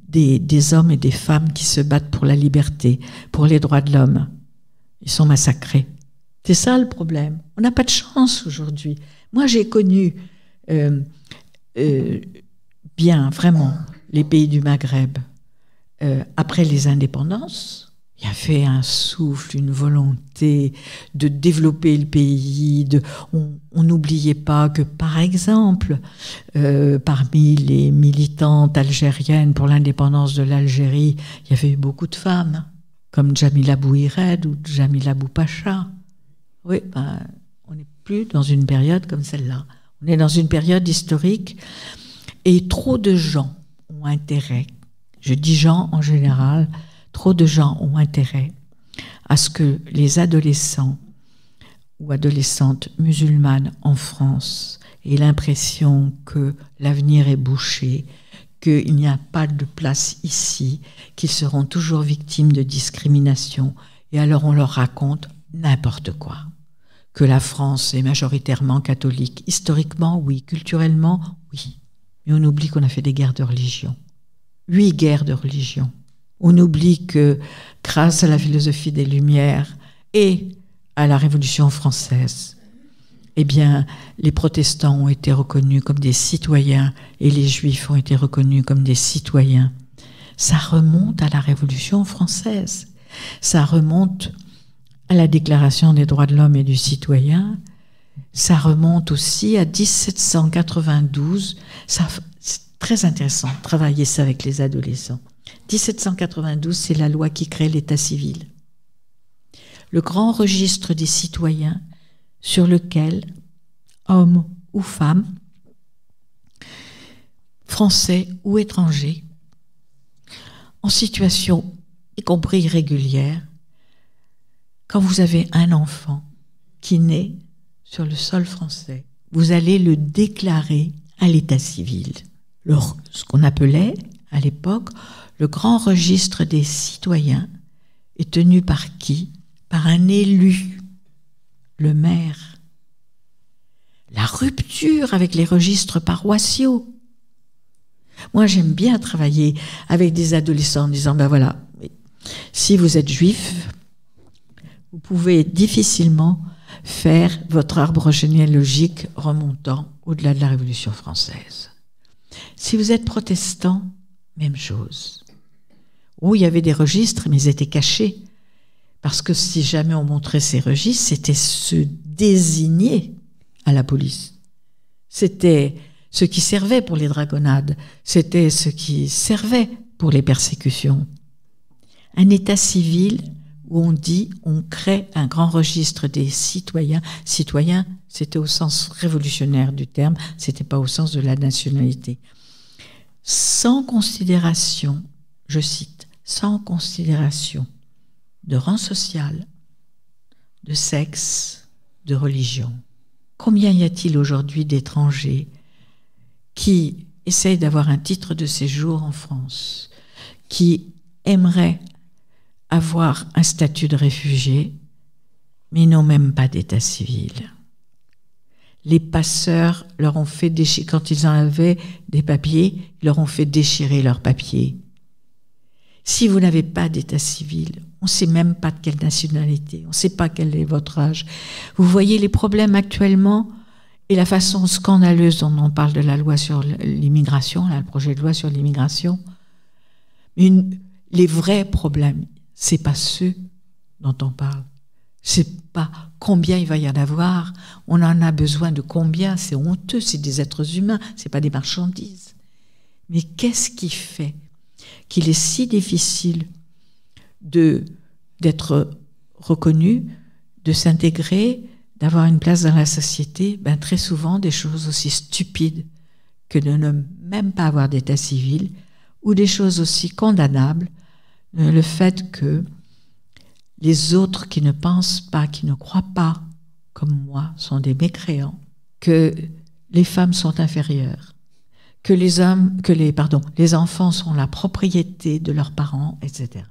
des hommes et des femmes qui se battent pour la liberté, pour les droits de l'homme. Ils sont massacrés. C'est ça le problème. On n'a pas de chance aujourd'hui. Moi, j'ai connu bien, vraiment, les pays du Maghreb. Après les indépendances, il y avait un souffle, une volonté de développer le pays. On n'oubliait pas que, par exemple, parmi les militantes algériennes pour l'indépendance de l'Algérie, il y avait eu beaucoup de femmes, comme Jamila Bouhired ou Jamila Boupacha. Oui, on n'est plus dans une période comme celle-là. On est dans une période historique et trop de gens ont intérêt, je dis gens en général, trop de gens ont intérêt à ce que les adolescents ou adolescentes musulmanes en France aient l'impression que l'avenir est bouché, qu'il n'y a pas de place ici, qu'ils seront toujours victimes de discrimination. Et alors on leur raconte n'importe quoi. Que la France est majoritairement catholique. Historiquement, oui. Culturellement, oui. Mais on oublie qu'on a fait des guerres de religion. 8 guerres de religion. On oublie que grâce à la philosophie des Lumières et à la Révolution française, eh bien, les protestants ont été reconnus comme des citoyens et les juifs ont été reconnus comme des citoyens. Ça remonte à la Révolution française. Ça remonte à la Déclaration des droits de l'homme et du citoyen. Ça remonte aussi à 1792. C'est très intéressant de travailler ça avec les adolescents. 1792, c'est la loi qui crée l'état civil. Le grand registre des citoyens sur lequel hommes ou femmes, français ou étrangers, en situation y compris irrégulière, quand vous avez un enfant qui naît sur le sol français, vous allez le déclarer à l'état civil. Ce qu'on appelait, à l'époque, le grand registre des citoyens est tenu par qui? Par un élu, le maire. La rupture avec les registres paroissiaux. Moi, j'aime bien travailler avec des adolescents en disant, ben voilà, si vous êtes juif, vous pouvez difficilement faire votre arbre généalogique remontant au-delà de la Révolution française. Si vous êtes protestant, même chose. Où il y avait des registres, mais ils étaient cachés. Parce que si jamais on montrait ces registres, c'était se désigner à la police. C'était ce qui servait pour les dragonnades. C'était ce qui servait pour les persécutions. Un état civil où on dit, on crée un grand registre des citoyens. Citoyens, c'était au sens révolutionnaire du terme, c'était pas au sens de la nationalité. Sans considération, je cite, sans considération de rang social, de sexe, de religion. Combien y a-t-il aujourd'hui d'étrangers qui essayent d'avoir un titre de séjour en France, qui aimeraient avoir un statut de réfugié, mais ils n'ont même pas d'état civil. Les passeurs leur ont fait déchirer, quand ils en avaient des papiers, ils leur ont fait déchirer leurs papiers. Si vous n'avez pas d'état civil, on ne sait même pas de quelle nationalité, on ne sait pas quel est votre âge. Vous voyez les problèmes actuellement, et la façon scandaleuse dont on parle de la loi sur l'immigration, le projet de loi sur l'immigration. Les vrais problèmes, c'est pas ceux dont on parle. C'est pas combien il va y en avoir, on en a besoin de combien, c'est honteux, c'est des êtres humains, c'est pas des marchandises. Mais qu'est-ce qui fait qu'il est si difficile d'être reconnu, de s'intégrer, d'avoir une place dans la société? Très souvent des choses aussi stupides que de ne même pas avoir d'état civil, ou des choses aussi condamnables, le fait que les autres qui ne pensent pas, qui ne croient pas, comme moi, sont des mécréants, que les femmes sont inférieures, que les enfants sont la propriété de leurs parents, etc.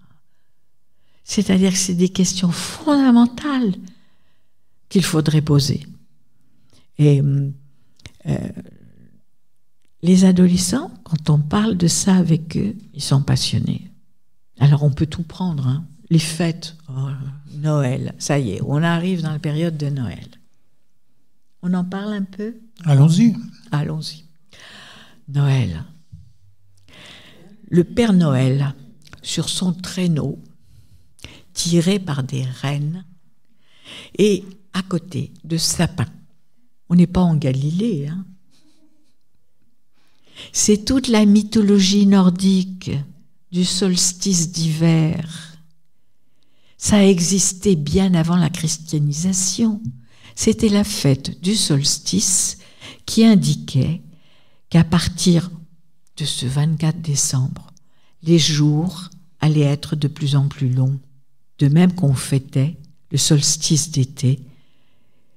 C'est-à-dire que c'est des questions fondamentales qu'il faudrait poser. Et les adolescents, quand on parle de ça avec eux, ils sont passionnés. Alors on peut tout prendre, hein. Les fêtes, Noël, ça y est, on arrive dans la période de Noël. On en parle un peu ? Allons-y. Allons-y. Noël. Le Père Noël, sur son traîneau, tiré par des rennes, et à côté de sapins. On n'est pas en Galilée, hein. C'est toute la mythologie nordique du solstice d'hiver. Ça a existé bien avant la christianisation. C'était la fête du solstice qui indiquait qu'à partir de ce 24 décembre, les jours allaient être de plus en plus longs, de même qu'on fêtait le solstice d'été.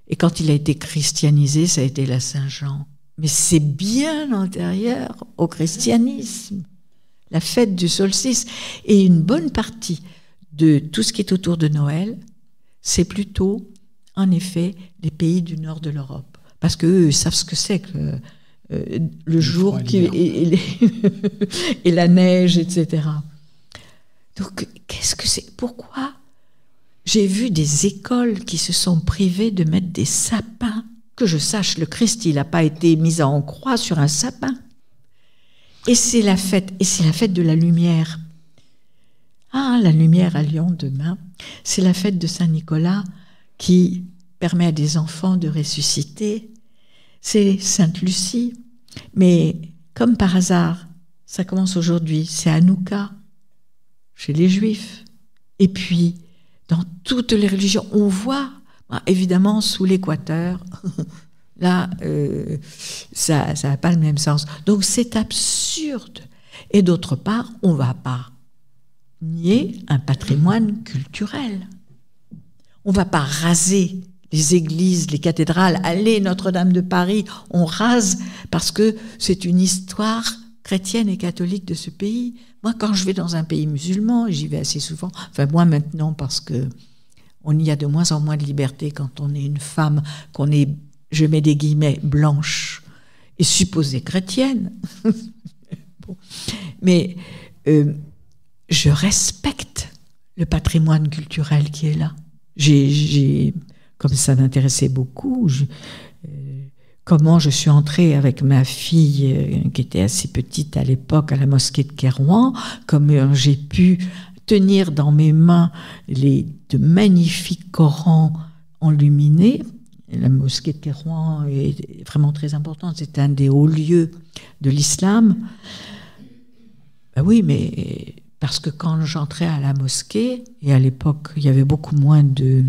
Et quand il a été christianisé, ça a été la Saint-Jean. Mais c'est bien antérieur au christianisme, la fête du solstice. Et une bonne partie de tout ce qui est autour de Noël, c'est plutôt, en effet, les pays du nord de l'Europe. Parce qu'eux, ils savent ce que c'est que le jour et la neige, etc. Donc, qu'est-ce que c'est ? Pourquoi j'ai vu des écoles qui se sont privées de mettre des sapins ? Que je sache, le Christ, il n'a pas été mis en croix sur un sapin. Et c'est la fête de la lumière. Ah, la lumière à Lyon demain, c'est la fête de Saint-Nicolas qui permet à des enfants de ressusciter. C'est Sainte-Lucie. Mais comme par hasard, ça commence aujourd'hui, c'est Hanouka, chez les Juifs. Et puis, dans toutes les religions, on voit, évidemment, sous l'équateur, là, ça n'a pas le même sens. Donc, c'est absurde. Et d'autre part, on ne va pas nier un patrimoine culturel. On ne va pas raser les églises, les cathédrales. Allez, Notre-Dame de Paris, on rase parce que c'est une histoire chrétienne et catholique de ce pays. Moi, quand je vais dans un pays musulman, j'y vais assez souvent, enfin moi maintenant parce que on y a de moins en moins de liberté quand on est une femme, qu'on est, je mets des guillemets, blanche et supposée chrétienne. Bon. Mais je respecte le patrimoine culturel qui est là. Comme ça m'intéressait beaucoup, comment je suis entrée avec ma fille, qui était assez petite à l'époque, à la mosquée de Kairouan, comment j'ai pu tenir dans mes mains de magnifiques Corans enluminés. La mosquée de Kairouan est vraiment très importante, c'est un des hauts lieux de l'islam. Ben oui, mais parce que quand j'entrais à la mosquée, et à l'époque il y avait beaucoup moins de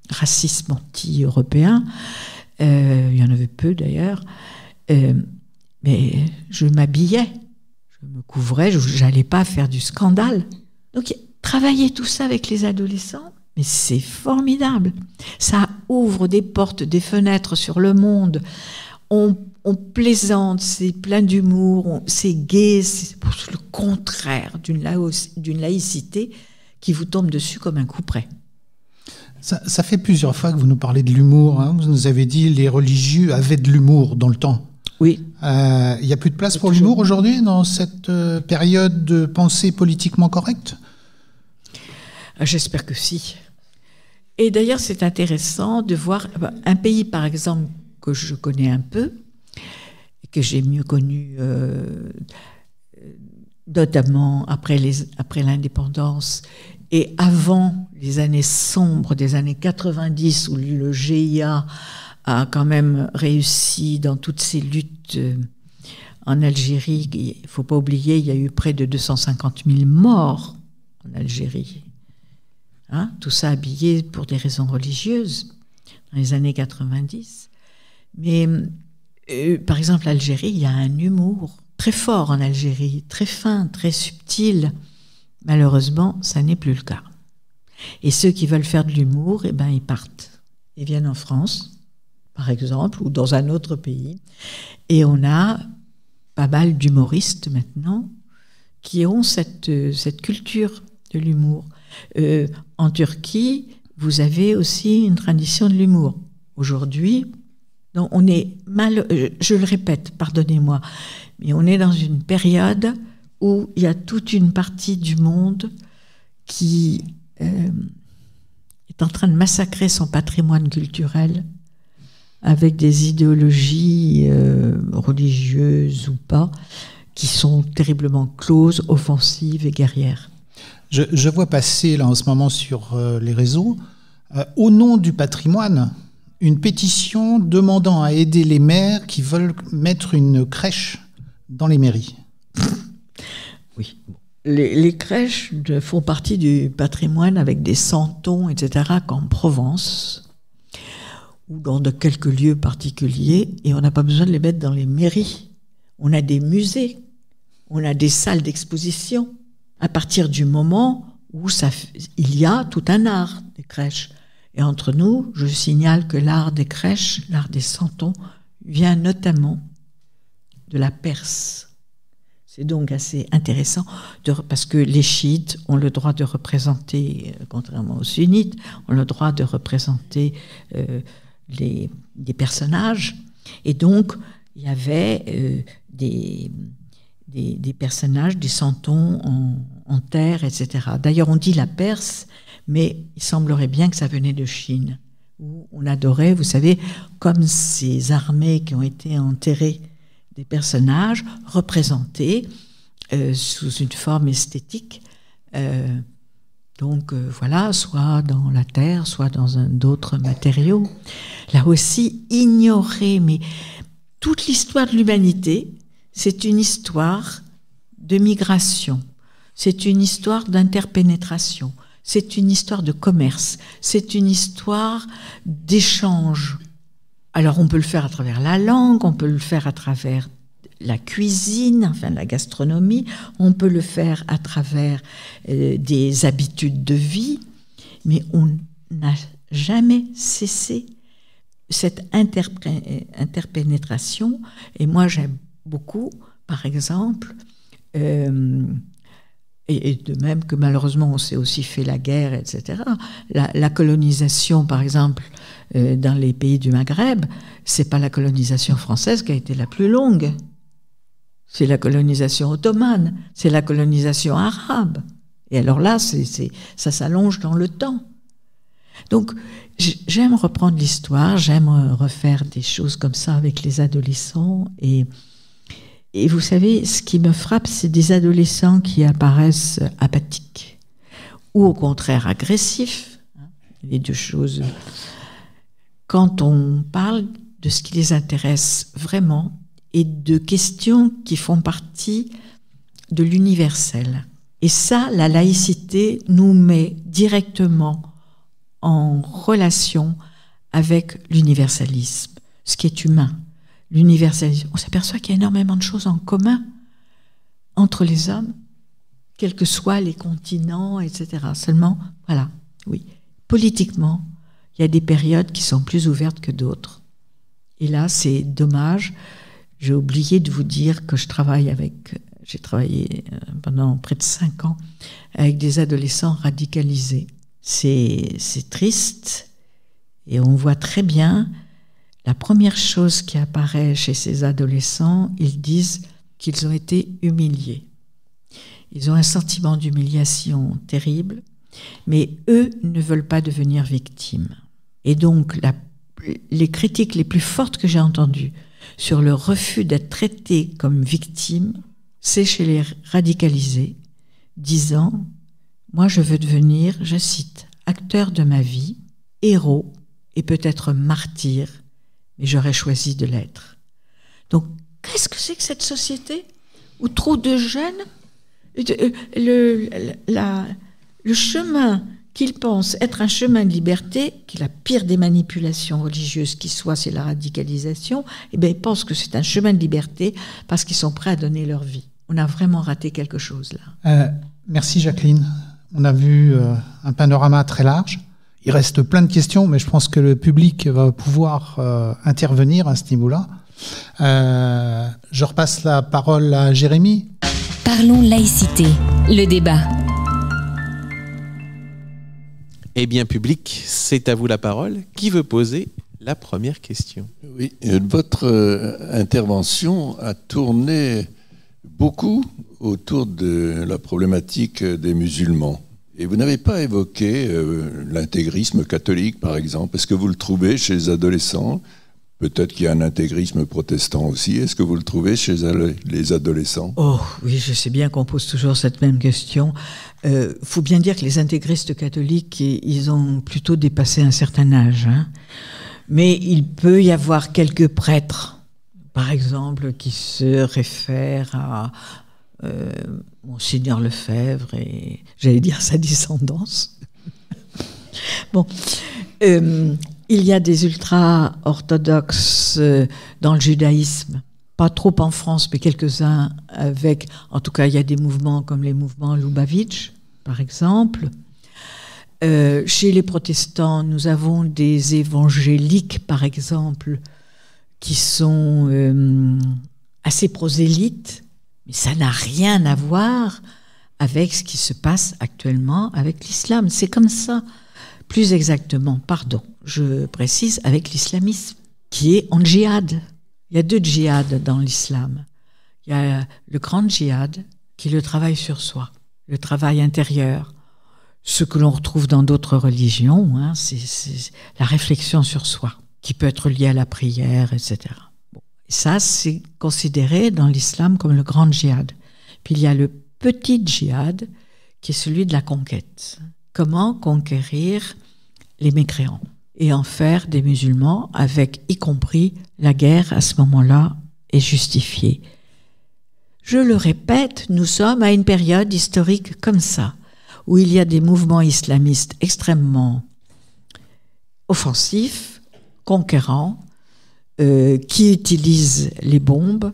racisme anti-européen, il y en avait peu d'ailleurs, mais je m'habillais, je me couvrais, je n'allais pas faire du scandale. Donc travailler tout ça avec les adolescents, mais c'est formidable. Ça ouvre des portes, des fenêtres sur le monde. On plaisante, c'est plein d'humour, c'est gai, c'est le contraire d'une laïcité qui vous tombe dessus comme un couperet. Ça fait plusieurs fois que vous nous parlez de l'humour. Hein. Vous nous avez dit que les religieux avaient de l'humour dans le temps. Oui. Il n'y a plus de place pour l'humour aujourd'hui dans cette période de pensée politiquement correcte ? J'espère que si. Et d'ailleurs, c'est intéressant de voir un pays, par exemple, que je connais un peu, que j'ai mieux connu notamment après l'indépendance et avant les années sombres des années 90 où le GIA a quand même réussi dans toutes ses luttes en Algérie. Il ne faut pas oublier, il y a eu près de 250 000 morts en Algérie. Hein, tout ça habillé pour des raisons religieuses dans les années 90. Mais par exemple, l'Algérie, il y a un humour très fort en Algérie, très fin, très subtil. Malheureusement, ça n'est plus le cas. Et ceux qui veulent faire de l'humour, eh ben, ils partent. Ils viennent en France, par exemple, ou dans un autre pays. Et on a pas mal d'humoristes maintenant qui ont cette culture de l'humour. En Turquie, vous avez aussi une tradition de l'humour. Aujourd'hui, on est je le répète, pardonnez-moi, mais on est dans une période où il y a toute une partie du monde qui est en train de massacrer son patrimoine culturel avec des idéologies religieuses ou pas, qui sont terriblement closes, offensives et guerrières. Je vois passer là en ce moment sur les réseaux, au nom du patrimoine, une pétition demandant à aider les maires qui veulent mettre une crèche dans les mairies. Oui. Les crèches font partie du patrimoine avec des santons, etc., qu'en Provence, ou dans de quelques lieux particuliers, et on n'a pas besoin de les mettre dans les mairies. On a des musées, on a des salles d'exposition, à partir du moment où il y a tout un art des crèches. Et entre nous, je signale que l'art des crèches, l'art des santons, vient notamment de la Perse. C'est donc assez intéressant, parce que les chiites ont le droit de représenter, contrairement aux sunnites, ont le droit de représenter des personnages. Et donc, il y avait des personnages, des santons en terre, etc. D'ailleurs, on dit la Perse, mais il semblerait bien que ça venait de Chine, où on adorait, vous savez, comme ces armées qui ont été enterrées, des personnages représentés sous une forme esthétique, voilà, soit dans la terre, soit dans d'autres matériaux. Là aussi, ignorer, mais toute l'histoire de l'humanité, c'est une histoire de migration, c'est une histoire d'interpénétration, c'est une histoire de commerce, c'est une histoire d'échange. Alors on peut le faire à travers la langue, on peut le faire à travers la cuisine, enfin la gastronomie, on peut le faire à travers des habitudes de vie, mais on n'a jamais cessé cette interpénétration. Et moi j'aime beaucoup, par exemple, et de même que malheureusement on s'est aussi fait la guerre, etc. La colonisation, par exemple, dans les pays du Maghreb, c'est pas la colonisation française qui a été la plus longue. C'est la colonisation ottomane, c'est la colonisation arabe. Et alors là, ça s'allonge dans le temps. Donc, j'aime reprendre l'histoire, j'aime refaire des choses comme ça avec les adolescents. Et vous savez, ce qui me frappe, c'est des adolescents qui apparaissent apathiques ou au contraire agressifs. Les deux choses. Quand on parle de ce qui les intéresse vraiment et de questions qui font partie de l'universel. Et ça, la laïcité nous met directement en relation avec l'universalisme, ce qui est humain. L'universalisme, on s'aperçoit qu'il y a énormément de choses en commun entre les hommes, quels que soient les continents, etc. Seulement, voilà, oui, politiquement, il y a des périodes qui sont plus ouvertes que d'autres. Et là, c'est dommage. J'ai oublié de vous dire que j'ai travaillé pendant près de 5 ans avec des adolescents radicalisés. C'est triste et on voit très bien la première chose qui apparaît chez ces adolescents, ils disent qu'ils ont été humiliés. Ils ont un sentiment d'humiliation terrible, mais eux ne veulent pas devenir victimes. Et donc les critiques les plus fortes que j'ai entendues sur le refus d'être traité comme victime, c'est chez les radicalisés, disant « Moi, je veux devenir, je cite, acteur de ma vie, héros et peut-être martyr, mais j'aurais choisi de l'être. » Donc, qu'est-ce que c'est que cette société où trop de jeunes, le chemin qu'ils pensent être un chemin de liberté, qui est la pire des manipulations religieuses qui soit, c'est la radicalisation, eh bien, ils pensent que c'est un chemin de liberté parce qu'ils sont prêts à donner leur vie. On a vraiment raté quelque chose là. Merci Jacqueline. On a vu un panorama très large. Il reste plein de questions, mais je pense que le public va pouvoir intervenir à ce niveau-là. Je repasse la parole à Jérémy. Parlons laïcité, le débat. Eh bien, public, c'est à vous la parole. Qui veut poser la première question? Oui, votre intervention a tourné beaucoup autour de la problématique des musulmans. Et vous n'avez pas évoqué l'intégrisme catholique, par exemple. Est-ce que vous le trouvez chez les adolescents? Peut-être qu'il y a un intégrisme protestant aussi. Est-ce que vous le trouvez chez les adolescents? Oh oui, je sais bien qu'on pose toujours cette même question. Faut bien dire que les intégristes catholiques, ils ont plutôt dépassé un certain âge. Hein. Mais il peut y avoir quelques prêtres, par exemple, qui se réfèrent à Monseigneur Lefebvre et, j'allais dire, sa descendance. Bon, il y a des ultra-orthodoxes dans le judaïsme, pas trop en France, mais quelques-uns avec, en tout cas, il y a des mouvements comme les mouvements Lubavitch, par exemple. Chez les protestants, nous avons des évangéliques, par exemple, qui sont assez prosélytes, mais ça n'a rien à voir avec ce qui se passe actuellement avec l'islam. C'est comme ça. Plus exactement, pardon, je précise, avec l'islamisme, qui est en djihad. Il y a deux djihad dans l'islam. Il y a le grand djihad, qui est le travail sur soi, le travail intérieur, ce que l'on retrouve dans d'autres religions, hein, c'est la réflexion sur soi, qui peut être liée à la prière, etc. Bon. Et ça, c'est considéré dans l'islam comme le grand djihad. Puis il y a le petit djihad, qui est celui de la conquête. Comment conquérir les mécréants et en faire des musulmans, avec y compris la guerre à ce moment-là est justifiée. Je le répète, nous sommes à une période historique comme ça, où il y a des mouvements islamistes extrêmement offensifs, conquérants, qui utilisent les bombes,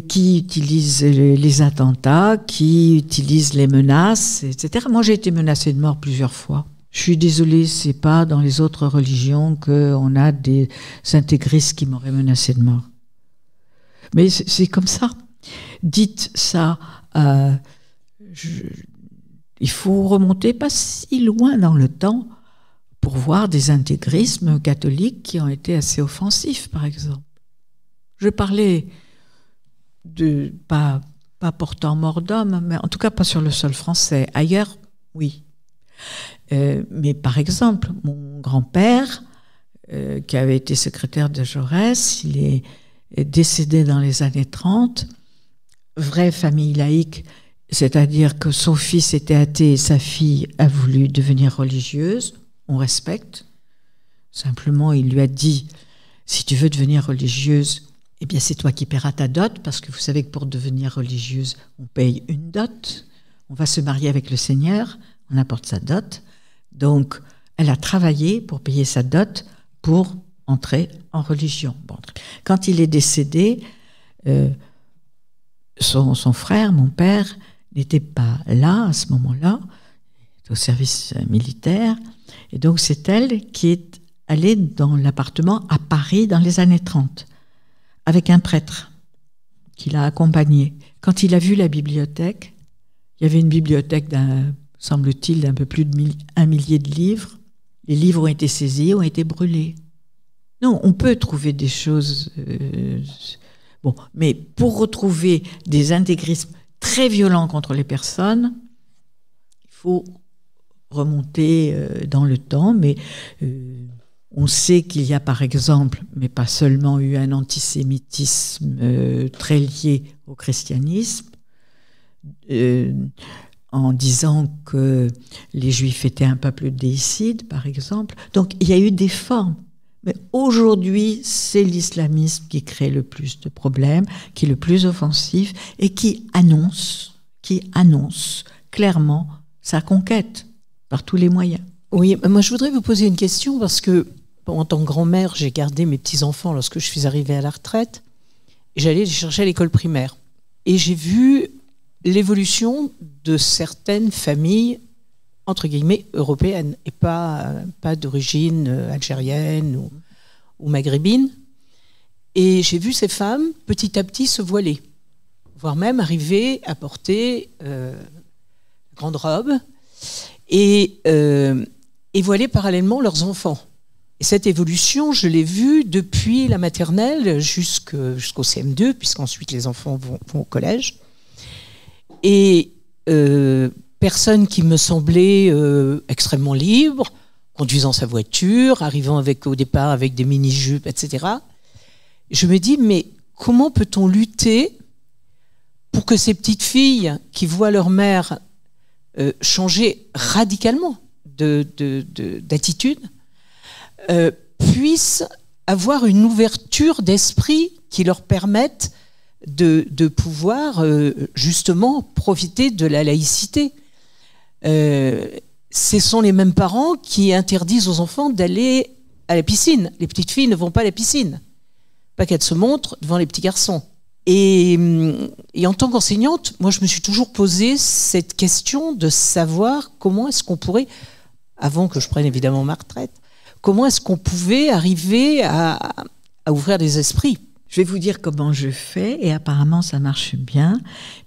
qui utilisent les attentats, qui utilisent les menaces, etc. Moi, j'ai été menacée de mort plusieurs fois. Je suis désolée, c'est pas dans les autres religions qu'on a des intégristes qui m'auraient menacée de mort. Mais c'est comme ça. Dites ça. Il faut remonter pas si loin dans le temps pour voir des intégrismes catholiques qui ont été assez offensifs, par exemple. Je parlais de pas portant mort d'homme, mais en tout cas pas sur le sol français. Ailleurs, oui. Mais par exemple, mon grand-père, qui avait été secrétaire de Jaurès, il est décédé dans les années 30, vraie famille laïque, c'est-à-dire que son fils était athée et sa fille a voulu devenir religieuse, on respecte. Simplement, il lui a dit, si tu veux devenir religieuse, eh bien, c'est toi qui paieras ta dot, parce que vous savez que pour devenir religieuse, on paye une dot. On va se marier avec le Seigneur, on apporte sa dot. Donc, elle a travaillé pour payer sa dot pour entrer en religion. Bon. Quand il est décédé, son frère, mon père, n'était pas là à ce moment-là, il était au service militaire. Et donc, c'est elle qui est allée dans l'appartement à Paris dans les années 30. Avec un prêtre qui l'a accompagné. Quand il a vu la bibliothèque, il y avait une bibliothèque semble-t-il, d'un peu plus de 1 millier de livres. Les livres ont été saisis, ont été brûlés. Non, on peut trouver des choses... bon, mais pour retrouver des intégrismes très violents contre les personnes, il faut remonter dans le temps, mais On sait qu'il y a par exemple, mais pas seulement, eu un antisémitisme très lié au christianisme, en disant que les Juifs étaient un peuple déicide, par exemple. Donc il y a eu des formes. Mais aujourd'hui, c'est l'islamisme qui crée le plus de problèmes, qui est le plus offensif et qui annonce clairement sa conquête par tous les moyens. Oui, moi je voudrais vous poser une question parce que, en tant que grand-mère, j'ai gardé mes petits-enfants lorsque je suis arrivée à la retraite. J'allais les chercher à l'école primaire. Et j'ai vu l'évolution de certaines familles, entre guillemets, européennes, et pas d'origine algérienne ou maghrébine. Et j'ai vu ces femmes, petit à petit, se voiler, voire même arriver à porter grande robe et voiler parallèlement leurs enfants. Et cette évolution, je l'ai vue depuis la maternelle jusqu'au CM2, puisqu'ensuite les enfants vont au collège. Et personne qui me semblait extrêmement libre, conduisant sa voiture, arrivant au départ avec des mini-jupes, etc. Je me dis, mais comment peut-on lutter pour que ces petites filles qui voient leur mère changer radicalement d'attitude puissent avoir une ouverture d'esprit qui leur permette de pouvoir justement profiter de la laïcité. Ce sont les mêmes parents qui interdisent aux enfants d'aller à la piscine. Les petites filles ne vont pas à la piscine. Pas qu'elles se montrent devant les petits garçons. Et en tant qu'enseignante, moi je me suis toujours posé cette question de savoir comment est-ce qu'on pourrait, avant que je prenne évidemment ma retraite, comment est-ce qu'on pouvait arriver à ouvrir des esprits. Je vais vous dire comment je fais, et apparemment ça marche bien,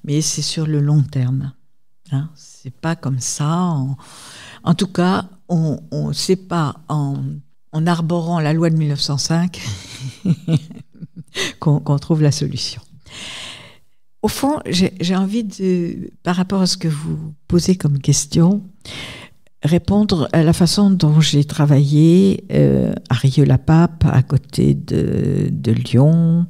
mais c'est sur le long terme. Hein, c'est pas comme ça. En tout cas, c'est pas en arborant la loi de 1905 qu'on trouve la solution. Au fond, j'ai envie de, par rapport à ce que vous posez comme question, répondre à la façon dont j'ai travaillé à Rieux-la-Pape, à côté de Lyon,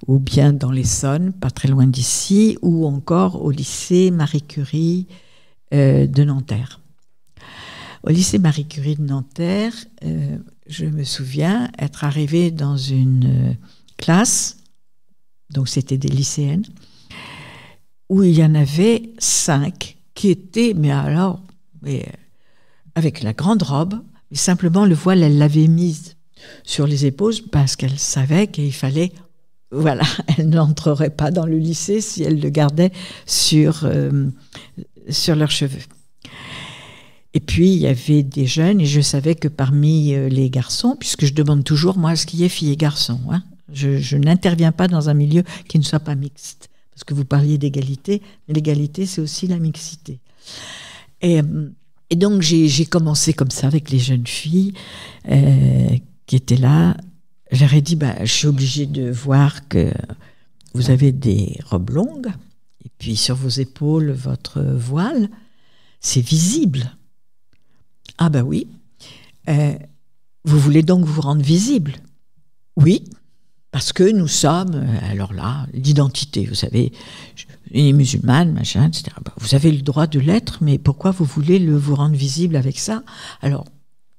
ou bien dans l'Essonne, pas très loin d'ici, ou encore au lycée Marie Curie de Nanterre. Au lycée Marie Curie de Nanterre, je me souviens être arrivée dans une classe, donc c'était des lycéennes, où il y en avait 5 qui étaient, avec la grande robe, mais simplement le voile, elle l'avait mise sur les épaules parce qu'elle savait qu'il fallait, voilà, elle n'entrerait pas dans le lycée si elle le gardait sur leurs cheveux. Et puis, il y avait des jeunes, et je savais que parmi les garçons, puisque je demande toujours, moi, ce qu'il y ait filles et garçons, hein, je n'interviens pas dans un milieu qui ne soit pas mixte, parce que vous parliez d'égalité, mais l'égalité, c'est aussi la mixité. Et donc, j'ai commencé comme ça avec les jeunes filles qui étaient là. Je leur ai dit, je suis obligée de voir que vous avez des robes longues, et puis sur vos épaules, votre voile, c'est visible. Ah oui. Vous voulez donc vous rendre visible? Oui, parce que nous sommes, alors là, l'identité, vous savez, les musulmanes, machin, etc. Vous avez le droit de l'être, mais pourquoi vous voulez vous rendre visible avec ça? Alors,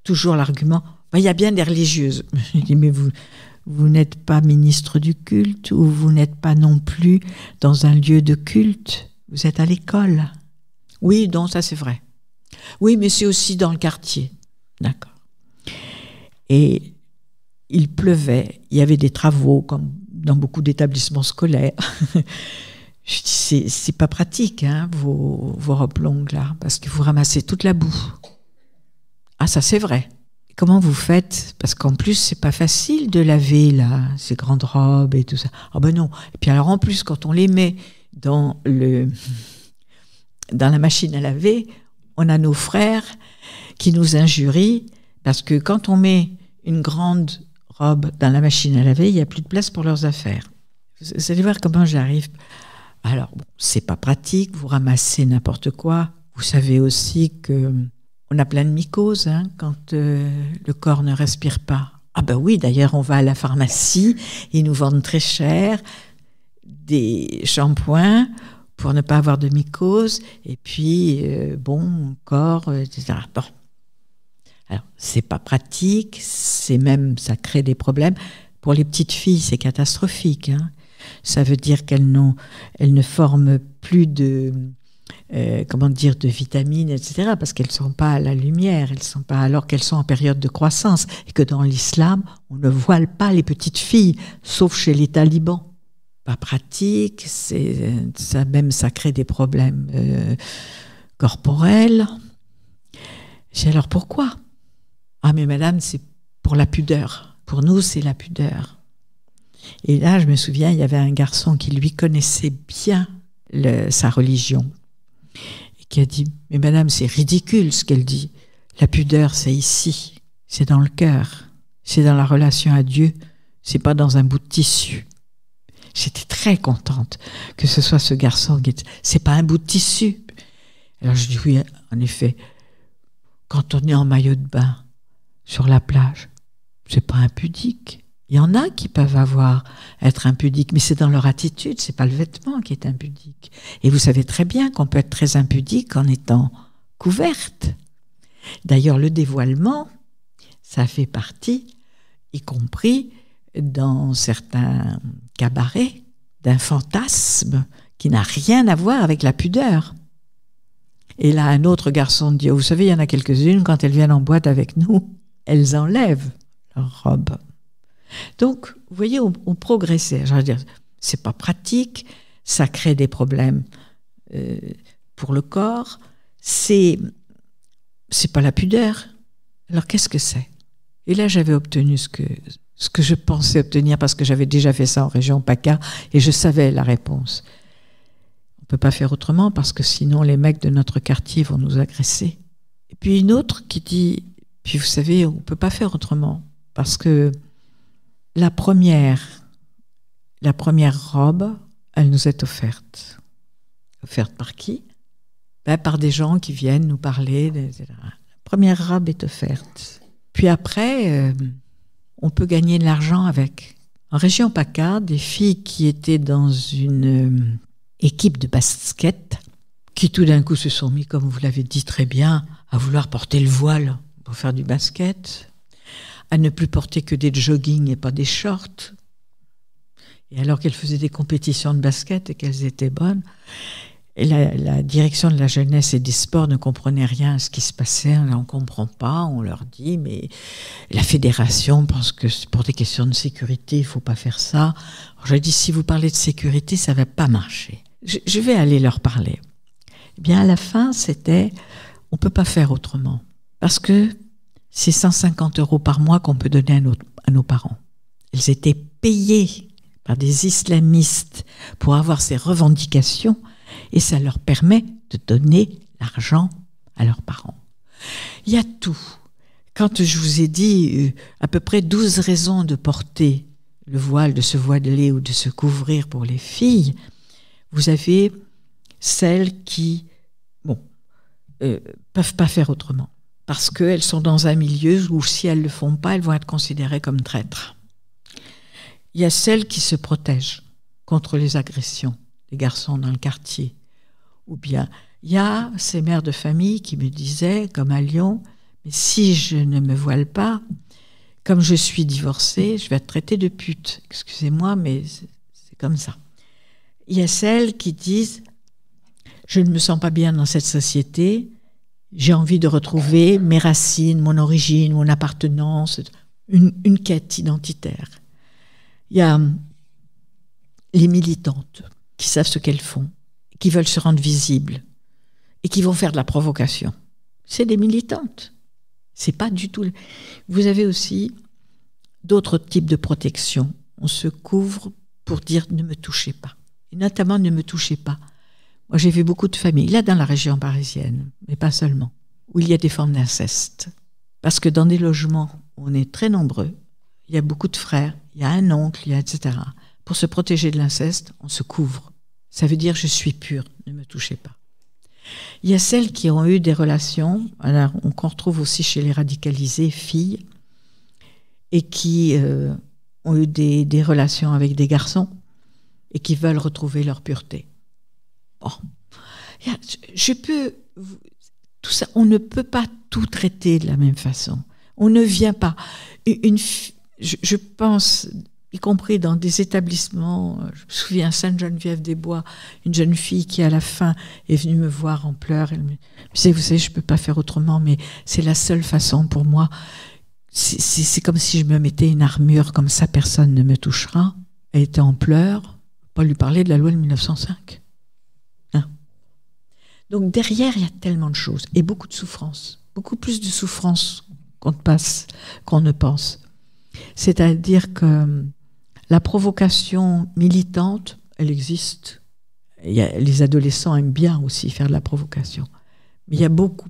toujours l'argument, il y a bien des religieuses. Je dis, mais vous n'êtes pas ministre du culte, ou vous n'êtes pas non plus dans un lieu de culte, vous êtes à l'école. Oui, donc ça c'est vrai. Oui, mais c'est aussi dans le quartier. D'accord. Et il pleuvait, il y avait des travaux, comme dans beaucoup d'établissements scolaires. Je dis, c'est pas pratique, hein, vos robes longues là, parce que vous ramassez toute la boue. Ah, ça c'est vrai. Comment vous faites? Parce qu'en plus, c'est pas facile de laver là, ces grandes robes et tout ça. Ah ben non. Et puis alors en plus, quand on les met dans la machine à laver, on a nos frères qui nous injurient, parce que quand on met une grande robe dans la machine à laver, il n'y a plus de place pour leurs affaires. Vous allez voir comment j'arrive. Alors, bon, c'est pas pratique, vous ramassez n'importe quoi. Vous savez aussi que On a plein de mycoses quand le corps ne respire pas. Ah ben oui, d'ailleurs, on va à la pharmacie, ils nous vendent très cher des shampoings pour ne pas avoir de mycose, et puis, corps, etc. Bon. Alors, c'est pas pratique, ça crée des problèmes. Pour les petites filles, c'est catastrophique. Ça veut dire elles ne forment plus de vitamines, etc., parce qu'elles ne sont pas à la lumière, alors qu'elles sont en période de croissance, et que dans l'islam, on ne voile pas les petites filles, sauf chez les talibans. Pas pratique, ça crée des problèmes corporels. J'ai dit, alors pourquoi ? Ah mais madame, c'est pour la pudeur. Pour nous, c'est la pudeur. Et là, je me souviens, il y avait un garçon qui lui connaissait bien sa religion et qui a dit, mais madame, c'est ridicule ce qu'elle dit. La pudeur, c'est ici, c'est dans le cœur, c'est dans la relation à Dieu, c'est pas dans un bout de tissu. J'étais très contente que ce soit ce garçon qui c'est pas un bout de tissu. Alors je dis oui, en effet, quand on est en maillot de bain sur la plage, c'est pas impudique. Il y en a qui peuvent être impudiques, mais c'est dans leur attitude, c'est pas le vêtement qui est impudique. Et vous savez très bien qu'on peut être très impudique en étant couverte. D'ailleurs, le dévoilement, ça fait partie, y compris dans certains cabarets, d'un fantasme qui n'a rien à voir avec la pudeur. Et là, un autre garçon dit, vous savez, il y en a quelques-unes, quand elles viennent en boîte avec nous, elles enlèvent leur robe. Donc, vous voyez, on progressait. Je veux dire, c'est pas pratique, ça crée des problèmes pour le corps, c'est pas la pudeur. Alors, qu'est-ce que c'est ? Et là, j'avais obtenu ce que je pensais obtenir parce que j'avais déjà fait ça en région PACA et je savais la réponse. On ne peut pas faire autrement parce que sinon les mecs de notre quartier vont nous agresser. Et puis une autre qui dit, puis vous savez, on ne peut pas faire autrement parce que la première robe, elle nous est offerte. Offerte par qui ? Par des gens qui viennent nous parler, etc. La première robe est offerte. Puis après, on peut gagner de l'argent avec. En région PACA, des filles qui étaient dans une équipe de basket, qui tout d'un coup se sont mis, comme vous l'avez dit très bien, à vouloir porter le voile pour faire du basket, à ne plus porter que des joggings et pas des shorts. Et alors qu'elles faisaient des compétitions de basket et qu'elles étaient bonnes, et la direction de la jeunesse et des sports ne comprenait rien à ce qui se passait. On ne comprend pas, on leur dit, mais la fédération pense que pour des questions de sécurité, il ne faut pas faire ça. Alors, je dis, si vous parlez de sécurité, ça ne va pas marcher. Je vais aller leur parler. Eh bien, à la fin, c'était, on ne peut pas faire autrement. Parce que c'est 150 € par mois qu'on peut donner à nos parents. Elles étaient payées par des islamistes pour avoir ces revendications et ça leur permet de donner l'argent à leurs parents. Il y a tout. Quand je vous ai dit à peu près 12 raisons de porter le voile, de se voiler ou de se couvrir pour les filles, vous avez celles qui peuvent pas faire autrement. Parce qu'elles sont dans un milieu où si elles ne le font pas, elles vont être considérées comme traîtres. Il y a celles qui se protègent contre les agressions, les garçons dans le quartier. Ou bien, il y a ces mères de famille qui me disaient, comme à Lyon, mais si je ne me voile pas, comme je suis divorcée, je vais être traitée de pute. Excusez-moi, mais c'est comme ça. Il y a celles qui disent, je ne me sens pas bien dans cette société, j'ai envie de retrouver mes racines, mon origine, mon appartenance, une quête identitaire. Il y a les militantes qui savent ce qu'elles font, qui veulent se rendre visibles et qui vont faire de la provocation. C'est des militantes. C'est pas du tout... Vous avez aussi d'autres types de protection. On se couvre pour dire « ne me touchez pas ». Et notamment « ne me touchez pas ». Moi, j'ai vu beaucoup de familles, là dans la région parisienne, mais pas seulement, où il y a des formes d'inceste. Parce que dans des logements où on est très nombreux, il y a beaucoup de frères, il y a un oncle, il y a etc. Pour se protéger de l'inceste, on se couvre. Ça veut dire « je suis pure, ne me touchez pas ». Il y a celles qui ont eu des relations, alors qu'on retrouve aussi chez les radicalisées filles, et qui ont eu des relations avec des garçons et qui veulent retrouver leur pureté. Bon, tout ça, on ne peut pas tout traiter de la même façon. On ne vient pas. Je pense, y compris dans des établissements, je me souviens à Sainte-Geneviève-des-Bois, une jeune fille qui à la fin est venue me voir en pleurs. Elle me disait, vous savez, je ne peux pas faire autrement, mais c'est la seule façon pour moi. C'est comme si je me mettais une armure, comme ça personne ne me touchera. Elle était en pleurs, pas lui parler de la loi de 1905. Hein? Donc derrière, il y a tellement de choses, et beaucoup de souffrance, beaucoup plus de souffrance qu'on ne pense. C'est-à-dire que la provocation militante, elle existe. Les adolescents aiment bien aussi faire de la provocation. Mais il y a beaucoup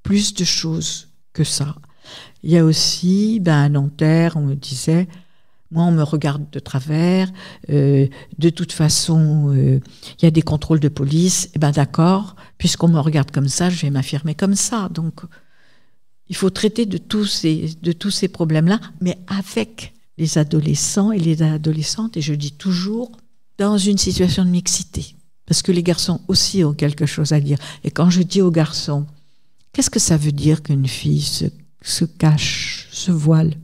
plus de choses que ça. Il y a aussi, à Nanterre, on me disait, moi on me regarde de travers, de toute façon, il y a des contrôles de police, d'accord, puisqu'on me regarde comme ça, je vais m'affirmer comme ça. Donc, il faut traiter de tous ces problèmes-là, mais avec les adolescents et les adolescentes, et je dis toujours, dans une situation de mixité. Parce que les garçons aussi ont quelque chose à dire. Et quand je dis aux garçons, qu'est-ce que ça veut dire qu'une fille se cache, se voile?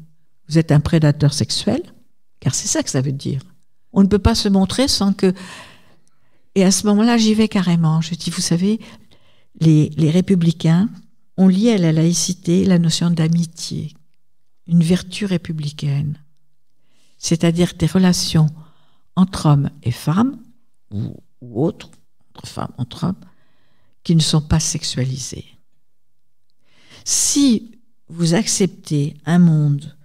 Vous êtes un prédateur sexuel? Car c'est ça que ça veut dire. On ne peut pas se montrer sans que... Et à ce moment-là, j'y vais carrément. Je dis, vous savez, les républicains ont lié à la laïcité la notion d'amitié, une vertu républicaine, c'est-à-dire des relations entre hommes et femmes, ou autres, entre femmes, entre hommes, qui ne sont pas sexualisées. Si vous acceptez un monde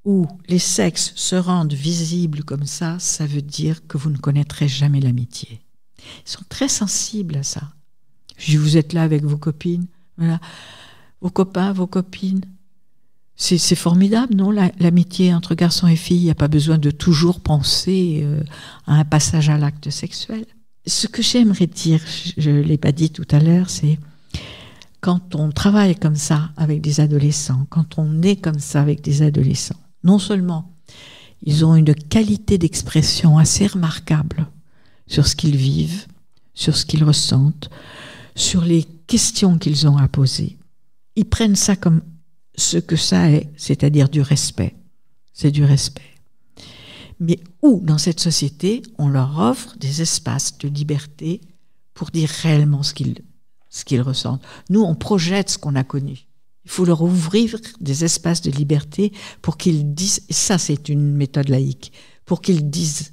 où les sexes se rendent visibles comme ça veut dire que vous ne connaîtrez jamais l'amitié. Ils sont très sensibles à ça. Je dis, vous êtes là avec vos copines, voilà. Vos copains, vos copines. C'est formidable, non, l'amitié entre garçons et filles. Il n'y a pas besoin de toujours penser à un passage à l'acte sexuel. Ce que j'aimerais dire, je ne l'ai pas dit tout à l'heure, c'est quand on travaille comme ça avec des adolescents, quand on est comme ça avec des adolescents, non seulement ils ont une qualité d'expression assez remarquable sur ce qu'ils vivent, sur ce qu'ils ressentent, sur les questions qu'ils ont à poser. Ils prennent ça comme ce que ça est, c'est-à-dire du respect. C'est du respect. Mais où, dans cette société, on leur offre des espaces de liberté pour dire réellement ce qu'ils ressentent. Nous, on projette ce qu'on a connu. Il faut leur ouvrir des espaces de liberté pour qu'ils disent, et ça c'est une méthode laïque, pour qu'ils disent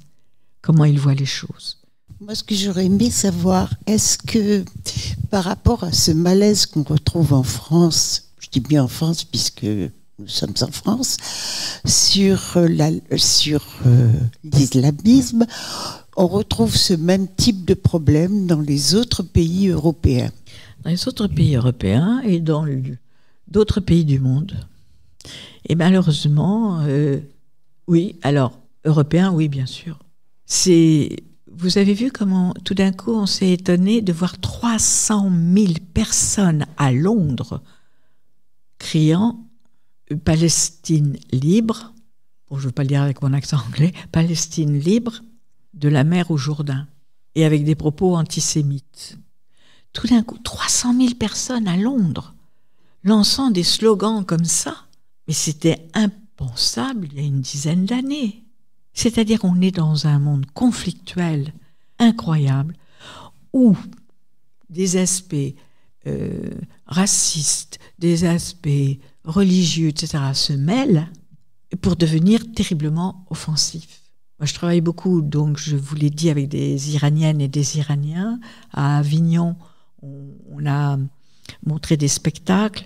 comment ils voient les choses. Moi, ce que j'aurais aimé savoir, est-ce que par rapport à ce malaise qu'on retrouve en France, je dis bien en France puisque nous sommes en France, sur l'islamisme, on retrouve ce même type de problème dans les autres pays européens. Dans les autres pays européens et dans d'autres pays du monde. Et malheureusement, oui, alors, européens, oui, bien sûr. Vous avez vu comment, tout d'un coup, on s'est étonné de voir 300 000 personnes à Londres criant « Palestine libre », bon, je ne veux pas le dire avec mon accent anglais, « Palestine libre de la mer au Jourdain », et avec des propos antisémites. Tout d'un coup, 300 000 personnes à Londres, lançant des slogans comme ça. Mais c'était impensable il y a une dizaine d'années. C'est-à-dire qu'on est dans un monde conflictuel incroyable où des aspects racistes, des aspects religieux, etc. se mêlent pour devenir terriblement offensifs. Moi, je travaille beaucoup, donc je vous l'ai dit, avec des Iraniennes et des Iraniens. À Avignon, on a montré des spectacles.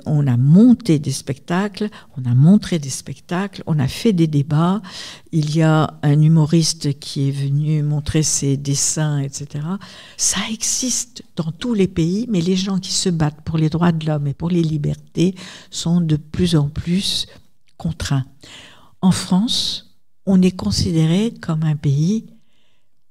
On a monté des spectacles, on a montré des spectacles, on a fait des débats. Il y a un humoriste qui est venu montrer ses dessins, etc. Ça existe dans tous les pays, mais les gens qui se battent pour les droits de l'homme et pour les libertés sont de plus en plus contraints. En France, on est considéré comme un pays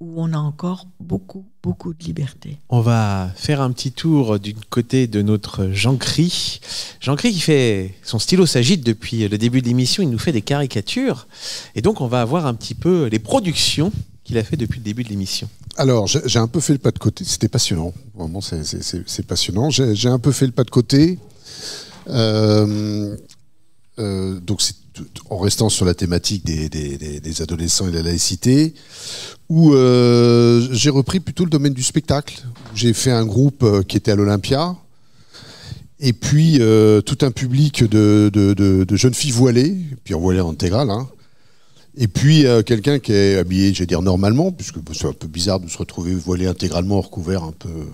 où on a encore beaucoup, beaucoup de liberté. On va faire un petit tour du côté de notre Jean-Cry. Jean-Cry qui fait... Son stylo s'agite depuis le début de l'émission, il nous fait des caricatures. Et donc on va voir un petit peu les productions qu'il a fait depuis le début de l'émission. Alors, j'ai un peu fait le pas de côté. C'était passionnant. Vraiment, c'est passionnant. J'ai un peu fait le pas de côté. Donc, c'est en restant sur la thématique des adolescents et de la laïcité, où j'ai repris plutôt le domaine du spectacle. J'ai fait un groupe qui était à l'Olympia, et puis tout un public de jeunes filles voilées, puis en voilée intégrale, hein. Et puis quelqu'un qui est habillé, je vais dire normalement, puisque c'est un peu bizarre de se retrouver voilé intégralement, recouvert un peu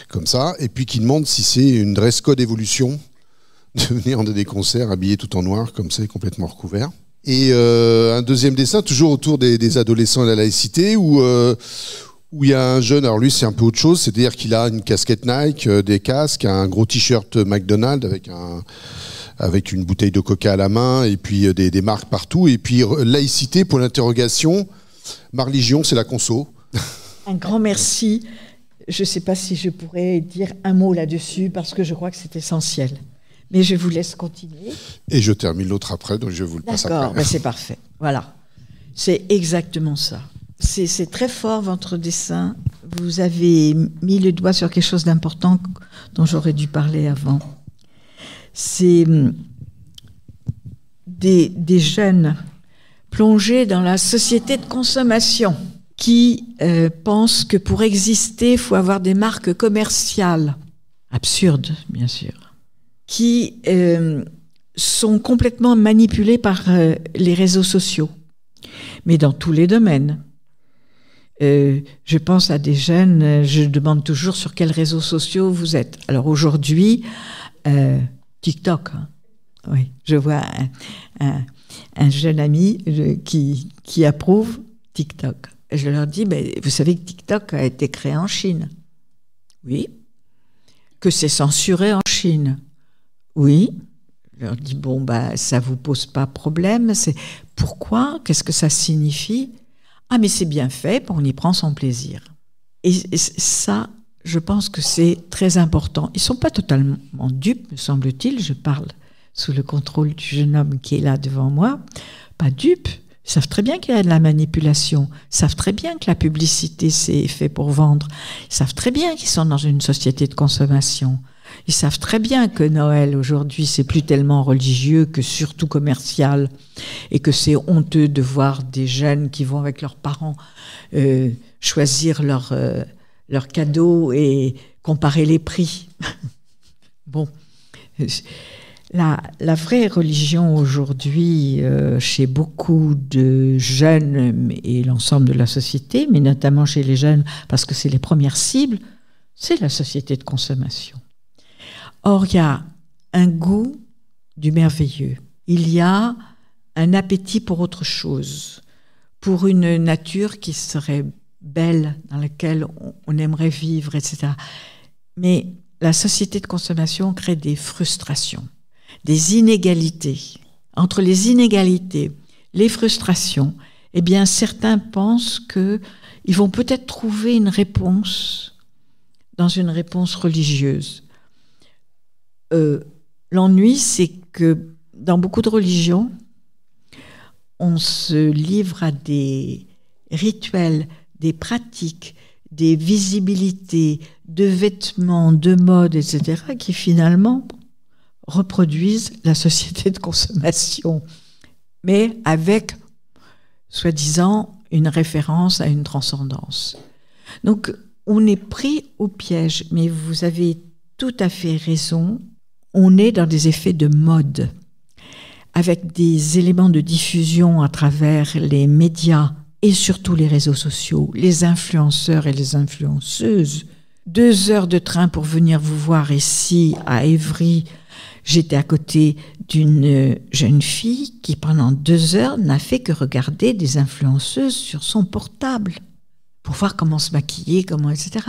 comme ça, et puis qui demande si c'est une dress code évolution de venir dans des concerts habillés tout en noir, comme ça, complètement recouvert. Et un deuxième dessin, toujours autour des adolescents et de la laïcité, où il y a un jeune, alors lui c'est un peu autre chose, c'est-à-dire qu'il a une casquette Nike, des casques, un gros t-shirt McDonald's avec une bouteille de coca à la main, et puis des marques partout, et puis laïcité pour l'interrogation, ma religion c'est la conso. Un grand merci. Je ne sais pas si je pourrais dire un mot là-dessus, parce que je crois que c'est essentiel. Mais je vous laisse continuer. Et je termine l'autre après, donc je vous le passe après. D'accord, ben c'est parfait. Voilà. C'est exactement ça. C'est très fort, votre dessin. Vous avez mis le doigt sur quelque chose d'important dont j'aurais dû parler avant. C'est des jeunes plongés dans la société de consommation qui pensent que pour exister, il faut avoir des marques commerciales. Absurdes, bien sûr. Qui sont complètement manipulés par les réseaux sociaux, mais dans tous les domaines. Je pense à des jeunes, je demande toujours sur quels réseaux sociaux vous êtes. Alors aujourd'hui, TikTok. Hein. Oui, je vois un jeune ami qui approuve TikTok. Et je leur dis, mais vous savez que TikTok a été créé en Chine. Oui. Que c'est censuré en Chine. Oui. Je leur dis, bon, ça vous pose pas problème. Pourquoi? Qu'est-ce que ça signifie? Ah, mais c'est bien fait, on y prend son plaisir. Et ça, je pense que c'est très important. Ils sont pas totalement dupes, me semble-t-il. Je parle sous le contrôle du jeune homme qui est là devant moi. Pas dupes. Ils savent très bien qu'il y a de la manipulation. Ils savent très bien que la publicité, c'est fait pour vendre. Ils savent très bien qu'ils sont dans une société de consommation. Ils savent très bien que Noël, aujourd'hui, c'est plus tellement religieux que surtout commercial, et que c'est honteux de voir des jeunes qui vont avec leurs parents choisir leurs cadeaux et comparer les prix. Bon, la vraie religion aujourd'hui, chez beaucoup de jeunes et l'ensemble de la société, mais notamment chez les jeunes, parce que c'est les premières cibles, c'est la société de consommation. Or, il y a un goût du merveilleux. Il y a un appétit pour autre chose, pour une nature qui serait belle, dans laquelle on aimerait vivre, etc. Mais la société de consommation crée des frustrations, des inégalités. Entre les inégalités, les frustrations, eh bien, certains pensent qu'ils vont peut-être trouver une réponse dans une réponse religieuse. L'ennui, c'est que dans beaucoup de religions, on se livre à des rituels, des pratiques, des visibilités, de vêtements, de mode, etc., qui finalement reproduisent la société de consommation, mais avec, soi-disant, une référence à une transcendance. Donc, on est pris au piège, mais vous avez tout à fait raison. On est dans des effets de mode, avec des éléments de diffusion à travers les médias et surtout les réseaux sociaux, les influenceurs et les influenceuses. 2 heures de train pour venir vous voir ici, à Évry. J'étais à côté d'une jeune fille qui, pendant 2 heures, n'a fait que regarder des influenceuses sur son portable pour voir comment se maquiller, etc.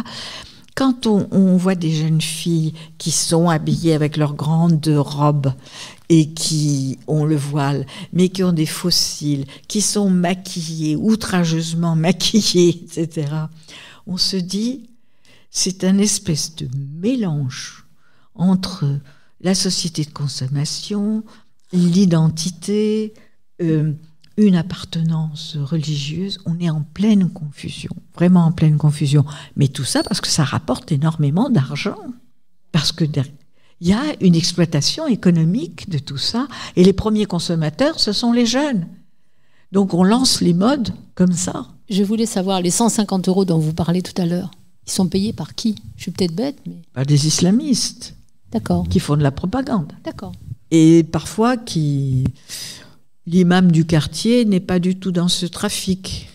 Quand on voit des jeunes filles qui sont habillées avec leurs grandes robes et qui ont le voile, mais qui ont des faux cils, qui sont maquillées, outrageusement maquillées, etc., on se dit, c'est un espèce de mélange entre la société de consommation, l'identité, une appartenance religieuse. On est en pleine confusion, vraiment en pleine confusion. Mais tout ça parce que ça rapporte énormément d'argent. Parce que il y a une exploitation économique de tout ça. Et les premiers consommateurs, ce sont les jeunes. Donc on lance les modes comme ça. Je voulais savoir, les 150 € dont vous parlez tout à l'heure, ils sont payés par qui? Je suis peut-être bête, mais... Par des islamistes. D'accord. Qui font de la propagande. D'accord. Et parfois l'imam du quartier n'est pas du tout dans ce trafic.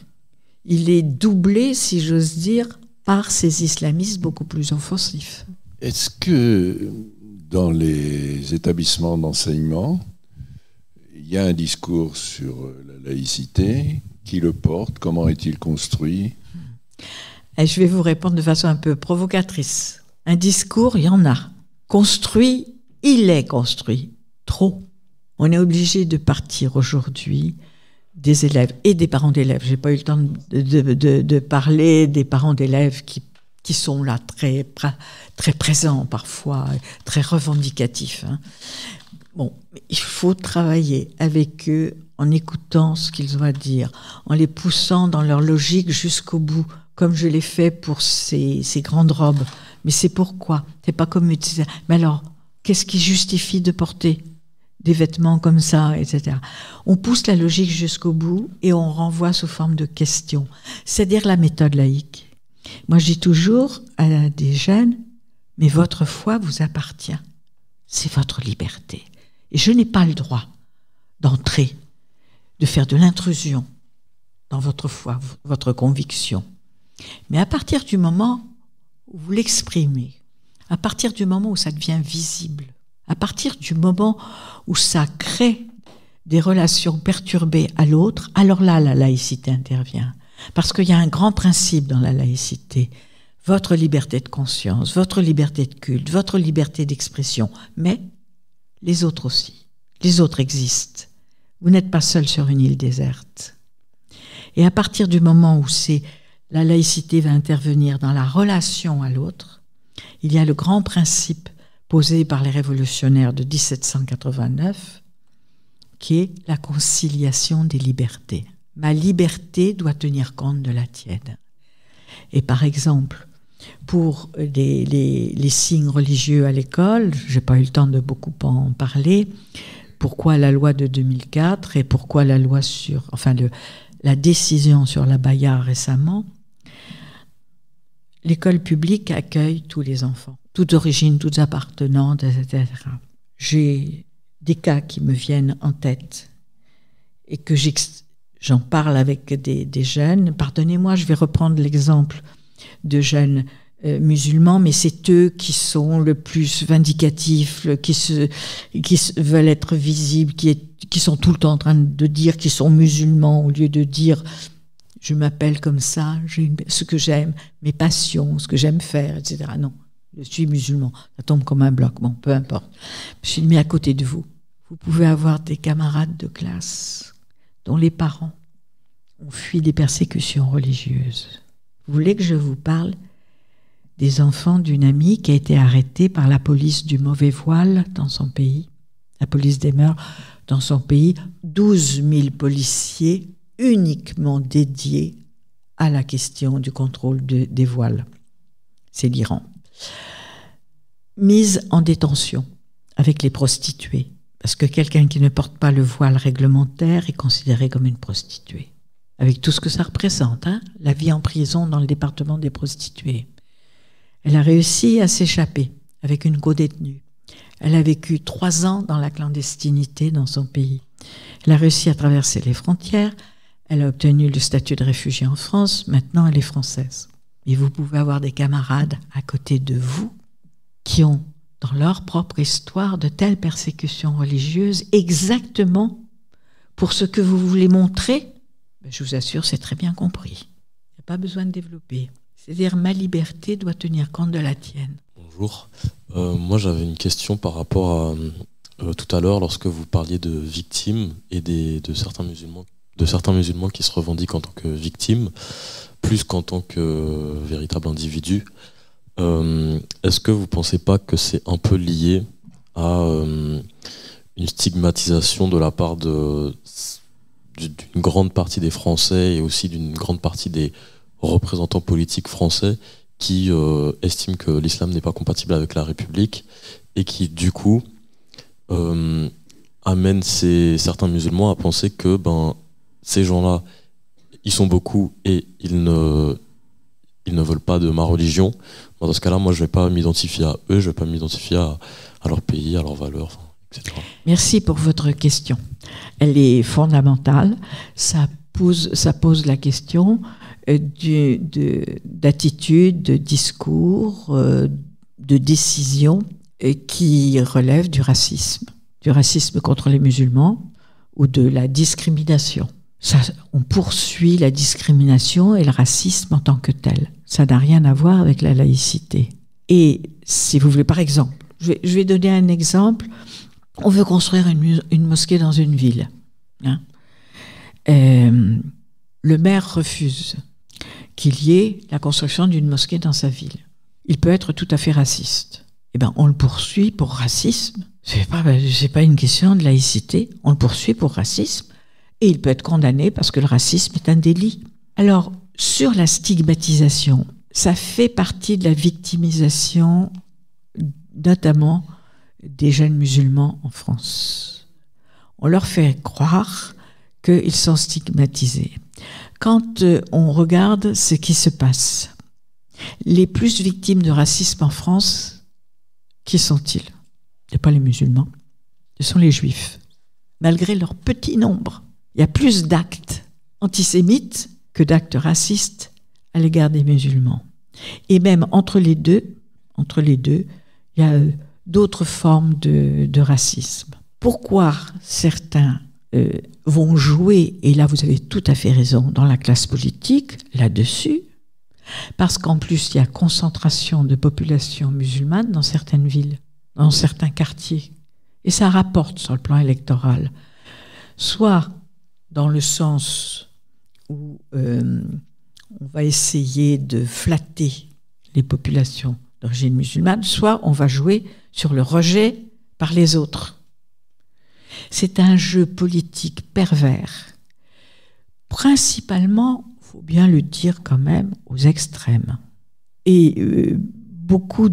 Il est doublé, si j'ose dire, par ces islamistes beaucoup plus offensifs. Est-ce que dans les établissements d'enseignement, il y a un discours sur la laïcité? Qui le porte? Comment est-il construit? Et je vais vous répondre de façon un peu provocatrice. Un discours, il y en a. Construit, il est construit. Trop. On est obligé de partir aujourd'hui des élèves et des parents d'élèves. Je n'ai pas eu le temps de parler des parents d'élèves qui sont là très, très présents parfois, très revendicatifs. Bon, il faut travailler avec eux en écoutant ce qu'ils ont à dire, en les poussant dans leur logique jusqu'au bout, comme je l'ai fait pour ces grandes robes. Mais c'est pourquoi? C'est pas comme... Mais alors, qu'est-ce qui justifie de porter des vêtements comme ça, etc. On pousse la logique jusqu'au bout et on renvoie sous forme de questions. C'est-à-dire la méthode laïque. Moi, je dis toujours à des jeunes, mais votre foi vous appartient. C'est votre liberté. Et je n'ai pas le droit d'entrer, de faire de l'intrusion dans votre foi, votre conviction. Mais à partir du moment où vous l'exprimez, à partir du moment où ça devient visible, à partir du moment où ça crée des relations perturbées à l'autre, alors là, la laïcité intervient. Parce qu'il y a un grand principe dans la laïcité. Votre liberté de conscience, votre liberté de culte, votre liberté d'expression. Mais les autres aussi. Les autres existent. Vous n'êtes pas seul sur une île déserte. Et à partir du moment où la laïcité va intervenir dans la relation à l'autre, il y a le grand principe posé par les révolutionnaires de 1789, qui est la conciliation des libertés. Ma liberté doit tenir compte de la tienne. Et par exemple, pour les signes religieux à l'école, je n'ai pas eu le temps de beaucoup en parler, pourquoi la loi de 2004 et pourquoi la loi la décision sur l'abaya récemment, l'école publique accueille tous les enfants, toutes origines, toutes appartenances, etc. J'ai des cas qui me viennent en tête et que j'en parle avec des jeunes. Pardonnez-moi, je vais reprendre l'exemple de jeunes musulmans, mais c'est eux qui sont le plus vindicatifs, qui veulent être visibles, qui sont tout le temps en train de dire qu'ils sont musulmans au lieu de dire « je m'appelle comme ça, j'ai ce que j'aime, mes passions, ce que j'aime faire, etc. » Non, je suis musulman, ça tombe comme un bloc, bon, peu importe. Je suis mis à côté de vous. Vous pouvez avoir des camarades de classe dont les parents ont fui des persécutions religieuses. Vous voulez que je vous parle des enfants d'une amie qui a été arrêtée par la police du mauvais voile dans son pays, la police des mœurs dans son pays, 12 000 policiers uniquement dédiés à la question du contrôle des voiles. C'est l'Iran. Mise en détention avec les prostituées, parce que quelqu'un qui ne porte pas le voile réglementaire est considéré comme une prostituée, avec tout ce que ça représente, la vie en prison dans le département des prostituées. Elle a réussi à s'échapper avec une codétenue. Elle a vécu 3 ans dans la clandestinité dans son pays. Elle a réussi à traverser les frontières. Elle a obtenu le statut de réfugiée en France. Maintenant, elle est française. Et vous pouvez avoir des camarades à côté de vous qui ont, dans leur propre histoire, de telles persécutions religieuses, exactement pour ce que vous voulez montrer. Je vous assure, c'est très bien compris. Il n'y a pas besoin de développer. C'est-à-dire, ma liberté doit tenir compte de la tienne. Bonjour. Moi, j'avais une question par rapport à tout à l'heure, lorsque vous parliez de victimes et de certains musulmans qui se revendiquent en tant que victimes, plus qu'en tant que véritable individu. Est-ce que vous ne pensez pas que c'est un peu lié à une stigmatisation de la part d'une grande partie des Français et aussi d'une grande partie des représentants politiques français qui estiment que l'islam n'est pas compatible avec la République et qui, du coup, amènent certains musulmans à penser que ces gens-là, ils sont beaucoup et ils ne veulent pas de ma religion. Dans ce cas-là, moi, je ne vais pas m'identifier à eux, je ne vais pas m'identifier à leur pays, à leurs valeurs, etc. Merci pour votre question. Elle est fondamentale. Ça pose la question d'attitude, de discours, de décision qui relèvent du racisme contre les musulmans ou de la discrimination. On poursuit la discrimination et le racisme en tant que tel. Ça n'a rien à voir avec la laïcité. Et si vous voulez, par exemple, je vais donner un exemple. On veut construire une mosquée dans une ville. Hein. Le maire refuse qu'il y ait la construction d'une mosquée dans sa ville. Il peut être tout à fait raciste. Eh bien, on le poursuit pour racisme. C'est pas une question de laïcité. On le poursuit pour racisme. Et il peut être condamné parce que le racisme est un délit. Alors, sur la stigmatisation, ça fait partie de la victimisation, notamment des jeunes musulmans en France. On leur fait croire qu'ils sont stigmatisés. Quand on regarde ce qui se passe, les plus victimes de racisme en France, qui sont-ils? Ce n'est pas les musulmans, ce sont les juifs. Malgré leur petit nombre, il y a plus d'actes antisémites que d'actes racistes à l'égard des musulmans. Et même entre les deux, il y a d'autres formes de racisme. Pourquoi certains vont jouer, et là vous avez tout à fait raison, dans la classe politique, là-dessus, parce qu'en plus il y a concentration de population musulmane dans certaines villes, dans certains quartiers, et ça rapporte sur le plan électoral, soit dans le sens où on va essayer de flatter les populations d'origine musulmane, soit on va jouer sur le rejet par les autres. C'est un jeu politique pervers, principalement, il faut bien le dire quand même, aux extrêmes. Et beaucoup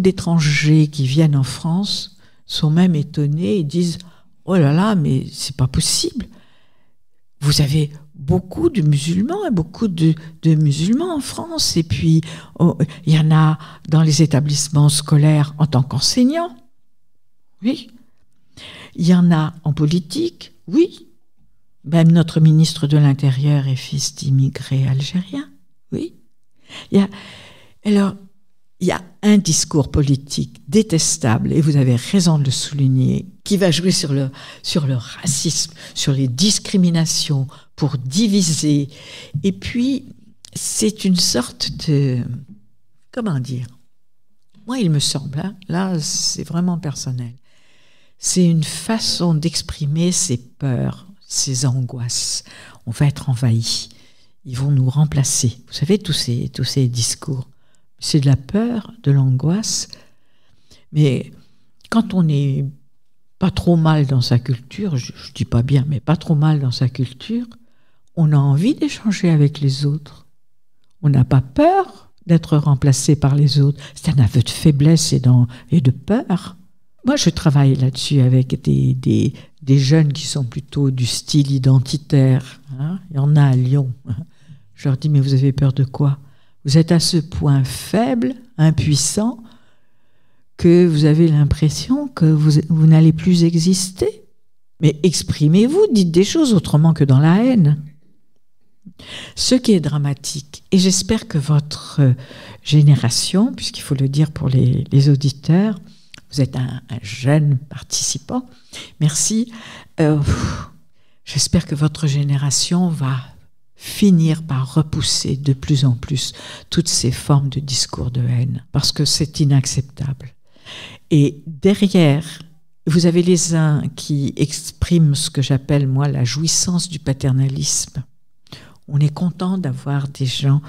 d'étrangers qui viennent en France sont même étonnés et disent « Oh là là, mais c'est pas possible. Vous avez beaucoup de musulmans et beaucoup de musulmans en France. Et puis, il y en a dans les établissements scolaires en tant qu'enseignants. Oui. Il y en a en politique. Oui. Même notre ministre de l'Intérieur est fils d'immigrés algériens. Oui. Alors, il y a un discours politique détestable, et vous avez raison de le souligner, qui va jouer sur le racisme, sur les discriminations, pour diviser. Et puis, c'est une sorte de... Comment dire? Moi, il me semble, hein, là, c'est vraiment personnel. C'est une façon d'exprimer ses peurs, ses angoisses. On va être envahi. Ils vont nous remplacer. Vous savez, tous ces discours. C'est de la peur, de l'angoisse. Mais quand on n'est pas trop mal dans sa culture, je ne dis pas bien, mais pas trop mal dans sa culture, on a envie d'échanger avec les autres. On n'a pas peur d'être remplacé par les autres. C'est un aveu de faiblesse et de peur. Moi, je travaille là-dessus avec des jeunes qui sont plutôt du style identitaire. Hein. Il y en a à Lyon. Je leur dis, mais vous avez peur de quoi? Vous êtes à ce point faible, impuissant, que vous avez l'impression que vous n'allez plus exister. Mais exprimez-vous, dites des choses autrement que dans la haine. Ce qui est dramatique, et j'espère que votre génération, puisqu'il faut le dire pour les auditeurs, vous êtes un jeune participant, merci, j'espère que votre génération va finir par repousser de plus en plus toutes ces formes de discours de haine, parce que c'est inacceptable. Et derrière, vous avez les uns qui expriment ce que j'appelle, moi, la jouissance du paternalisme. On est content d'avoir des gens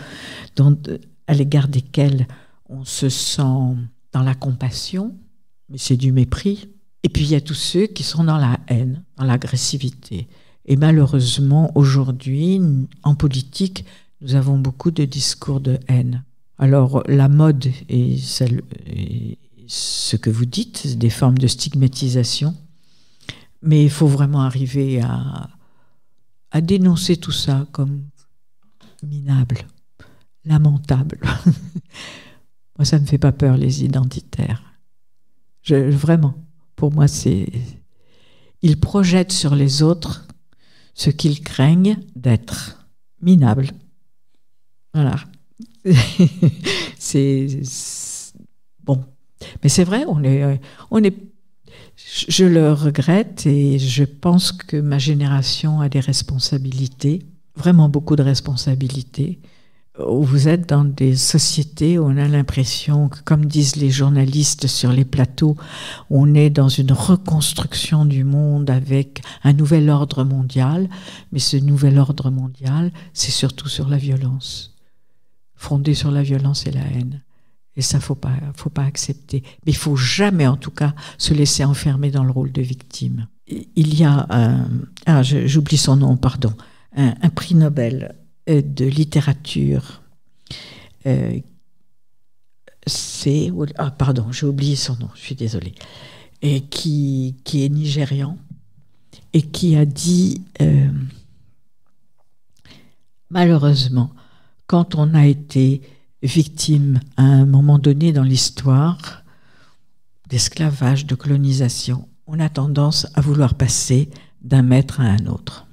à l'égard desquels on se sent dans la compassion, mais c'est du mépris. Et puis il y a tous ceux qui sont dans la haine, dans l'agressivité. Et malheureusement, aujourd'hui, en politique, nous avons beaucoup de discours de haine. Alors, la mode est ce que vous dites, des formes de stigmatisation, mais il faut vraiment arriver à dénoncer tout ça comme minable, lamentable. Moi, ça ne me fait pas peur, les identitaires. Vraiment, pour moi, ils projettent sur les autres ce qu'ils craignent d'être minables. Voilà. C'est bon. Mais c'est vrai, je le regrette et je pense que ma génération a des responsabilités, vraiment beaucoup de responsabilités. Vous êtes dans des sociétés où on a l'impression que, comme disent les journalistes sur les plateaux, on est dans une reconstruction du monde avec un nouvel ordre mondial. Mais ce nouvel ordre mondial, c'est surtout sur la violence, fondé sur la violence et la haine. Et ça, faut pas accepter. Mais il faut jamais, en tout cas, se laisser enfermer dans le rôle de victime. Il y a j'oublie son nom, pardon, un prix Nobel de littérature. Pardon, j'ai oublié son nom, je suis désolée. Et qui est nigérian et qui a dit malheureusement, quand on a été victime à un moment donné dans l'histoire d'esclavage, de colonisation, on a tendance à vouloir passer d'un maître à un autre.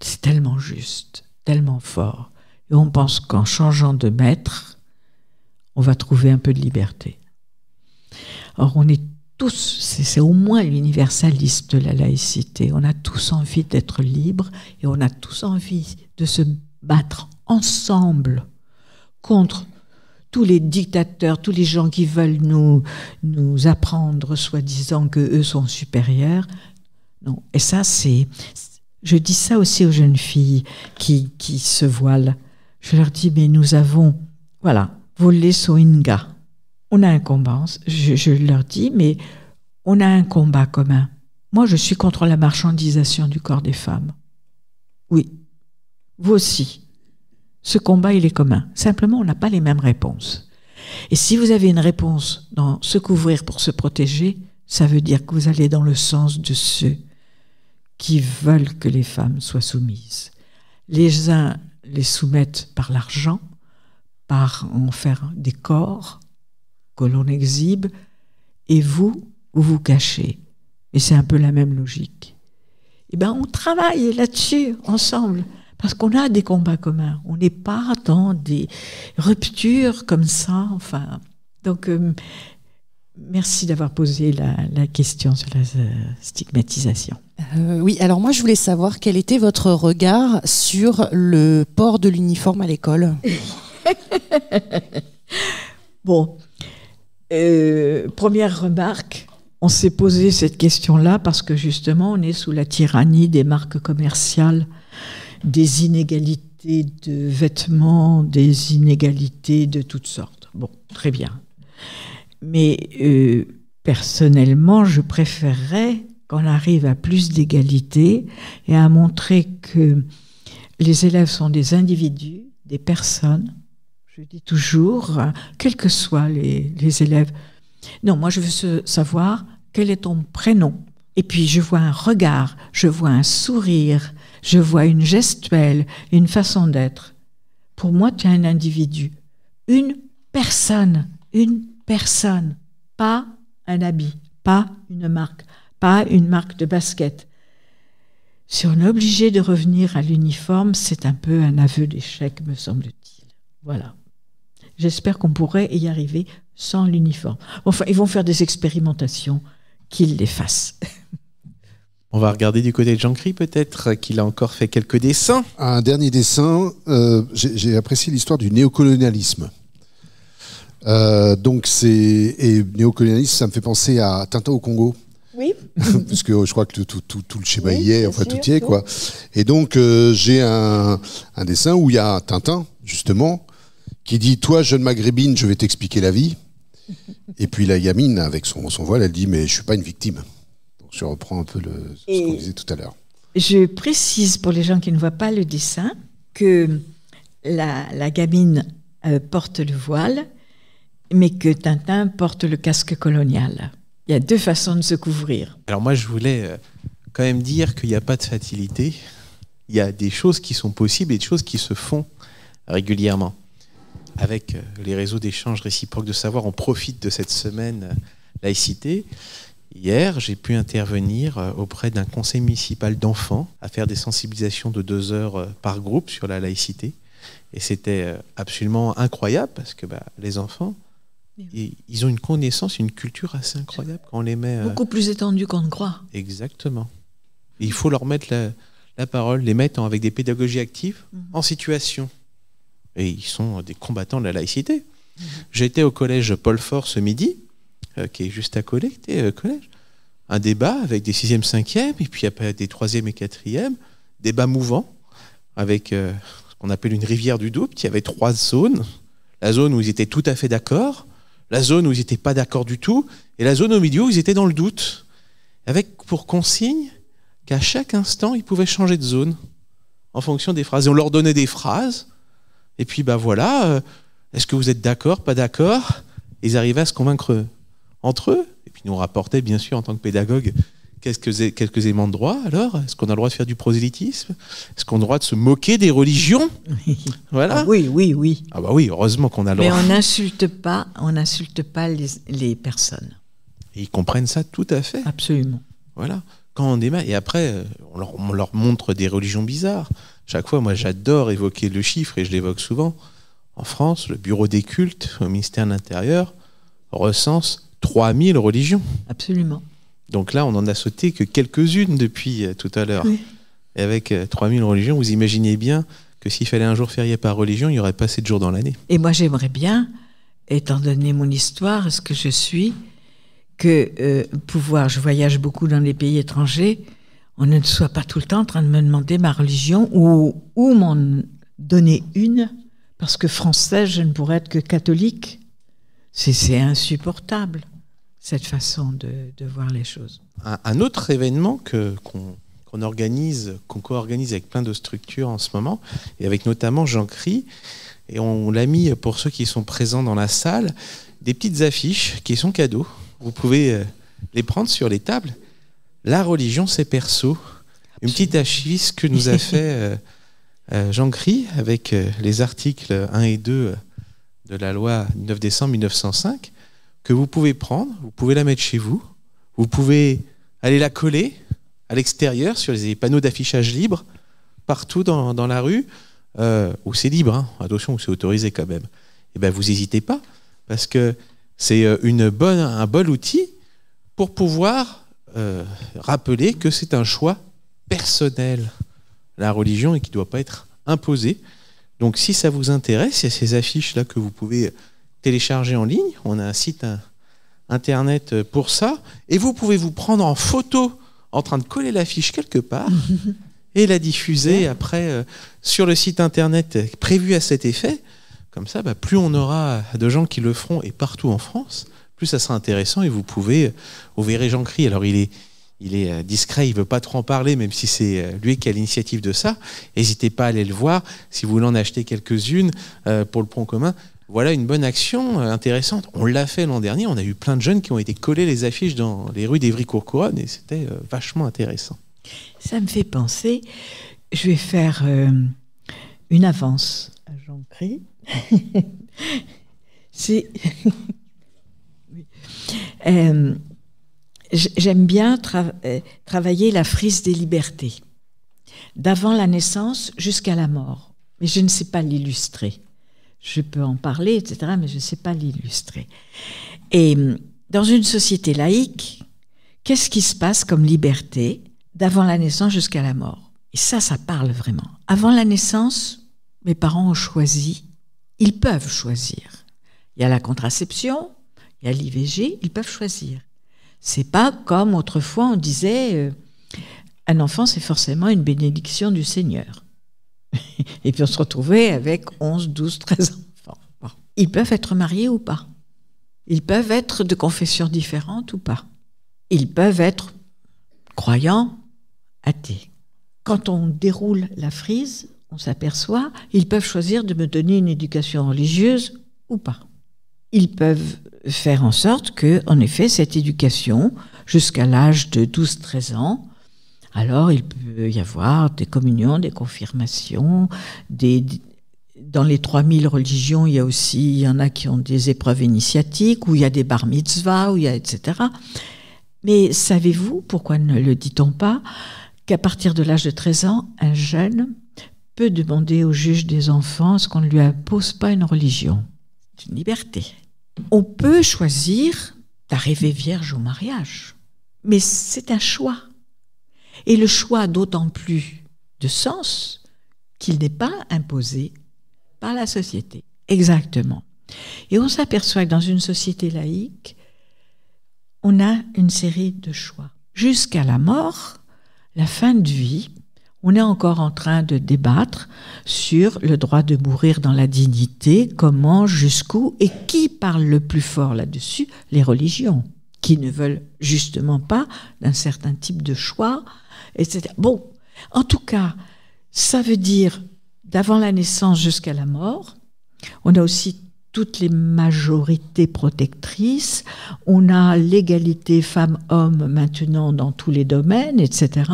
C'est tellement juste, tellement fort. Et on pense qu'en changeant de maître, on va trouver un peu de liberté. Or, on est tous, c'est au moins l'universalisme de la laïcité, on a tous envie d'être libres et on a tous envie de se battre ensemble contre tous les dictateurs, tous les gens qui veulent nous apprendre, soi-disant qu'eux sont supérieurs. Non. Et ça, je dis ça aussi aux jeunes filles qui se voilent. Je leur dis, mais nous avons, voilà, volé Soinga. On a un combat, je leur dis, mais on a un combat commun. Moi, je suis contre la marchandisation du corps des femmes. Oui, vous aussi. Ce combat, il est commun. Simplement, on n'a pas les mêmes réponses. Et si vous avez une réponse dans se couvrir pour se protéger, ça veut dire que vous allez dans le sens de ceux qui veulent que les femmes soient soumises. Les uns les soumettent par l'argent, par en faire des corps que l'on exhibe, et vous vous cachez. Et c'est un peu la même logique. Eh bien, on travaille là-dessus ensemble, parce qu'on a des combats communs. On n'est pas dans des ruptures comme ça. Enfin, donc, merci d'avoir posé la question sur la stigmatisation. Oui, alors moi je voulais savoir quel était votre regard sur le port de l'uniforme à l'école. Bon, première remarque, on s'est posé cette question-là parce que justement on est sous la tyrannie des marques commerciales, des inégalités de vêtements, des inégalités de toutes sortes. Bon, très bien. Mais personnellement, je préférerais qu'on arrive à plus d'égalité et à montrer que les élèves sont des individus, des personnes. Je dis toujours, quels que soient les élèves. Non, moi je veux savoir quel est ton prénom. Et puis je vois un regard, je vois un sourire, je vois une gestuelle, une façon d'être. Pour moi, tu es un individu, une personne, pas un habit, pas une marque, pas une marque de basket. Si on est obligé de revenir à l'uniforme, c'est un peu un aveu d'échec, me semble-t-il. Voilà. J'espère qu'on pourrait y arriver sans l'uniforme. Enfin, ils vont faire des expérimentations, qu'ils les fassent. On va regarder du côté de Jean-Cry, peut-être qu'il a encore fait quelques dessins. Un dernier dessin, j'ai apprécié l'histoire du néocolonialisme. Et néocolonialisme, ça me fait penser à Tintin au Congo. Oui. Parce que je crois que tout le schéma Oui, y est, bien enfin sûr, tout y est, quoi. Et donc, j'ai un dessin où il y a Tintin, justement, qui dit « Toi, jeune maghrébine, je vais t'expliquer la vie ». Et puis la gamine, avec son voile, elle dit « Mais je suis pas une victime ». Donc je reprends un peu ce qu'on disait tout à l'heure. Je précise pour les gens qui ne voient pas le dessin que la gamine porte le voile, mais que Tintin porte le casque colonial. Il y a deux façons de se couvrir. Alors moi, je voulais quand même dire qu'il n'y a pas de facilité. Il y a des choses qui sont possibles et des choses qui se font régulièrement. Avec les réseaux d'échange réciproque de savoir, on profite de cette semaine laïcité. Hier, j'ai pu intervenir auprès d'un conseil municipal d'enfants à faire des sensibilisations de 2 heures par groupe sur la laïcité. Et c'était absolument incroyable parce que les enfants, ils ont une connaissance, une culture assez incroyable quand on les met... Beaucoup plus étendue qu'on ne croit. Exactement. Et il faut leur mettre la parole, les mettre avec des pédagogies actives en situation. Et ils sont des combattants de la laïcité. J'étais au collège Paul Fort ce midi, qui est juste à côté, collège. Un débat avec des 6e, 5e, et puis après des 3e et 4e. Débat mouvant, avec ce qu'on appelle une rivière du doute. Il y avait 3 zones. La zone où ils étaient tout à fait d'accord, la zone où ils n'étaient pas d'accord du tout, et la zone au milieu où ils étaient dans le doute. Avec pour consigne qu'à chaque instant, ils pouvaient changer de zone en fonction des phrases. Et on leur donnait des phrases, et puis voilà, est-ce que vous êtes d'accord, pas d'accord? Ils arrivaient à se convaincre entre eux, et puis nous on rapportait bien sûr en tant que pédagogue quelques éléments de droit. Alors, est-ce qu'on a le droit de faire du prosélytisme? Est-ce qu'on a le droit de se moquer des religions? Voilà. Ah oui. Ah bah oui, heureusement qu'on a le droit. Mais on n'insulte pas les personnes. Et ils comprennent ça tout à fait. Absolument. Voilà. Quand on démarre, et après, on leur montre des religions bizarres. Chaque fois, moi, j'adore évoquer le chiffre, et je l'évoque souvent. En France, le bureau des cultes au ministère de l'Intérieur recense 3000 religions. Absolument. Donc là, on n'en a sauté que quelques-unes depuis tout à l'heure. Oui. Et avec 3000 religions, vous imaginez bien que s'il fallait un jour férié par religion, il n'y aurait pas 7 jours dans l'année. Et moi, j'aimerais bien, étant donné mon histoire, ce que je suis, que je voyage beaucoup dans les pays étrangers, on ne soit pas tout le temps en train de me demander ma religion ou m'en donner une, parce que française, je ne pourrais être que catholique. C'est insupportable, cette façon de voir les choses. Un autre événement qu'on organise, qu'on co-organise avec plein de structures en ce moment, et avec notamment Jean-Cry, et on l'a mis pour ceux qui sont présents dans la salle, des petites affiches qui sont cadeaux. Vous pouvez les prendre sur les tables. La religion, c'est perso. Une petite affiche que nous a fait Jean-Cry avec les articles 1 et 2 de la loi 9 décembre 1905, que vous pouvez prendre, vous pouvez la mettre chez vous, vous pouvez aller la coller à l'extérieur sur les panneaux d'affichage libre, partout dans la rue, où c'est libre, hein. Attention, où c'est autorisé quand même. Et ben vous n'hésitez pas, parce que c'est un bon outil pour pouvoir rappeler que c'est un choix personnel, la religion, et qui ne doit pas être imposée. Donc si ça vous intéresse, il y a ces affiches-là que vous pouvez télécharger en ligne. On a un site internet pour ça. Et vous pouvez vous prendre en photo en train de coller l'affiche quelque part et la diffuser après sur le site internet prévu à cet effet. Comme ça, plus on aura de gens qui le feront, et partout en France, plus ça sera intéressant. Et vous verrez Jean-Cry. Alors il est discret, il ne veut pas trop en parler, même si c'est lui qui a l'initiative de ça. N'hésitez pas à aller le voir si vous voulez en acheter quelques-unes pour le Pont commun. Voilà une bonne action intéressante. On l'a fait l'an dernier, on a eu plein de jeunes qui ont été collés les affiches dans les rues d'Évry-Courcouronne, et c'était vachement intéressant. Ça me fait penser, je vais faire une avance à Jean-Cry. J'aime bien travailler la frise des libertés, d'avant la naissance jusqu'à la mort. Mais je ne sais pas l'illustrer. Je peux en parler, etc., mais je ne sais pas l'illustrer. Et dans une société laïque, qu'est-ce qui se passe comme liberté d'avant la naissance jusqu'à la mort. Et ça parle vraiment. Avant la naissance, mes parents ont choisi, ils peuvent choisir. Il y a la contraception, il y a l'IVG, ils peuvent choisir. C'est pas comme autrefois on disait un enfant c'est forcément une bénédiction du Seigneur. Et puis on se retrouvait avec 11, 12, 13 enfants. Bon. Ils peuvent être mariés ou pas. Ils peuvent être de confessions différentes ou pas. Ils peuvent être croyants, athées. Quand on déroule la frise, on s'aperçoit, ils peuvent choisir de me donner une éducation religieuse ou pas. Ils peuvent faire en sorte que, en effet, cette éducation, jusqu'à l'âge de 12-13 ans, alors il peut y avoir des communions, des confirmations, dans les 3000 religions, il y en a qui ont des épreuves initiatiques, où il y a des bar mitzvahs, où il y a etc. Mais savez-vous, pourquoi ne le dit-on pas, qu'à partir de l'âge de 13 ans, un jeune peut demander au juge des enfants ce qu'on ne lui impose pas une religion. C'est une liberté. On peut choisir d'arriver vierge au mariage, mais c'est un choix. Et le choix a d'autant plus de sens qu'il n'est pas imposé par la société. Exactement. Et on s'aperçoit que dans une société laïque, on a une série de choix. Jusqu'à la mort, la fin de vie, on est encore en train de débattre sur le droit de mourir dans la dignité, comment, jusqu'où, et qui parle le plus fort là-dessus? Les religions, qui ne veulent justement pas d'un certain type de choix, etc. Bon, en tout cas, ça veut dire d'avant la naissance jusqu'à la mort. On a aussi toutes les majorités protectrices, on a l'égalité femmes-hommes maintenant dans tous les domaines, etc.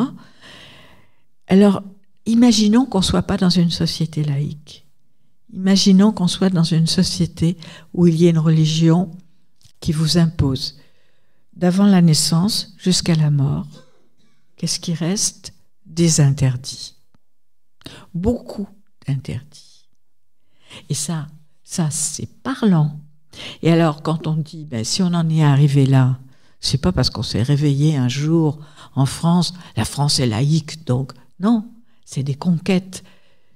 Alors, imaginons qu'on ne soit pas dans une société laïque. Imaginons qu'on soit dans une société où il y a une religion qui vous impose d'avant la naissance jusqu'à la mort. Qu'est-ce qui reste? Des interdits. Beaucoup d'interdits. Et ça c'est parlant. Et alors, quand on dit, si on en est arrivé là, c'est pas parce qu'on s'est réveillé un jour en France, la France est laïque, donc non, c'est des conquêtes.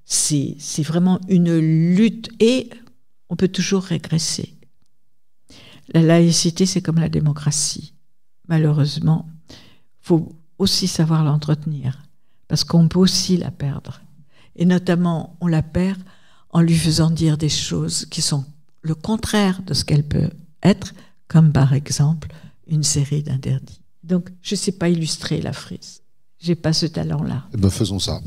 C'est vraiment une lutte et on peut toujours régresser. La laïcité, c'est comme la démocratie. Malheureusement, il faut aussi savoir l'entretenir parce qu'on peut aussi la perdre. Et notamment, on la perd en lui faisant dire des choses qui sont le contraire de ce qu'elle peut être, comme par exemple une série d'interdits. Donc, je ne sais pas illustrer la frise. Je n'ai pas ce talent-là. Eh ben, faisons ça.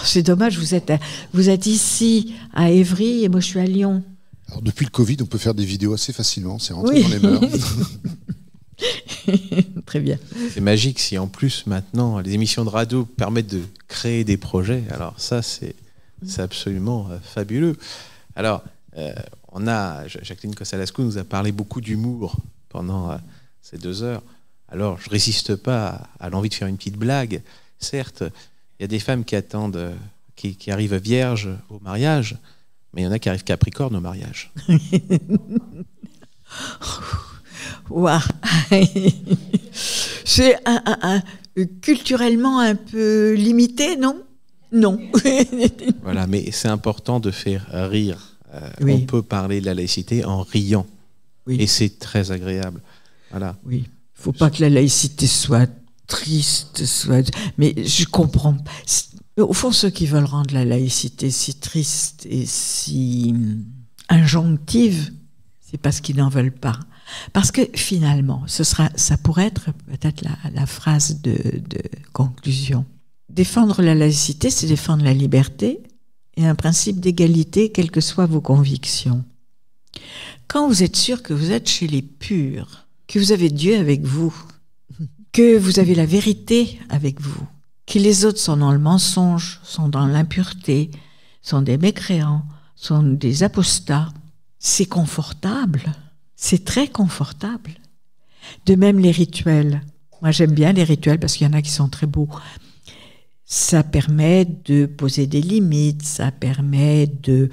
C'est dommage, vous êtes ici, à Évry, et moi je suis à Lyon. Alors, depuis le Covid, on peut faire des vidéos assez facilement, c'est rentré dans les mœurs. Très bien. C'est magique si en plus maintenant les émissions de radio permettent de créer des projets. Alors ça c'est absolument fabuleux. Alors Jacqueline Costalascu nous a parlé beaucoup d'humour pendant ces 2 heures. Alors je résiste pas à l'envie de faire une petite blague. Certes, il y a des femmes qui attendent, qui arrivent vierges au mariage, mais il y en a qui arrivent capricorne au mariage. Wow. C'est culturellement un peu limité, non? Non. Voilà, mais c'est important de faire rire. Oui. On peut parler de la laïcité en riant. Oui. Et c'est très agréable. Voilà. Oui. Il ne faut pas que la laïcité soit triste, mais je comprends. Au fond, ceux qui veulent rendre la laïcité si triste et si injonctive, c'est parce qu'ils n'en veulent pas. Parce que finalement, ça pourrait être peut-être la phrase de conclusion. Défendre la laïcité, c'est défendre la liberté et un principe d'égalité, quelles que soient vos convictions. Quand vous êtes sûr que vous êtes chez les purs, que vous avez Dieu avec vous, que vous avez la vérité avec vous, que les autres sont dans le mensonge, sont dans l'impureté, sont des mécréants, sont des apostats, c'est confortable. C'est très confortable. De même, les rituels. Moi, j'aime bien les rituels parce qu'il y en a qui sont très beaux. Ça permet de poser des limites, ça permet de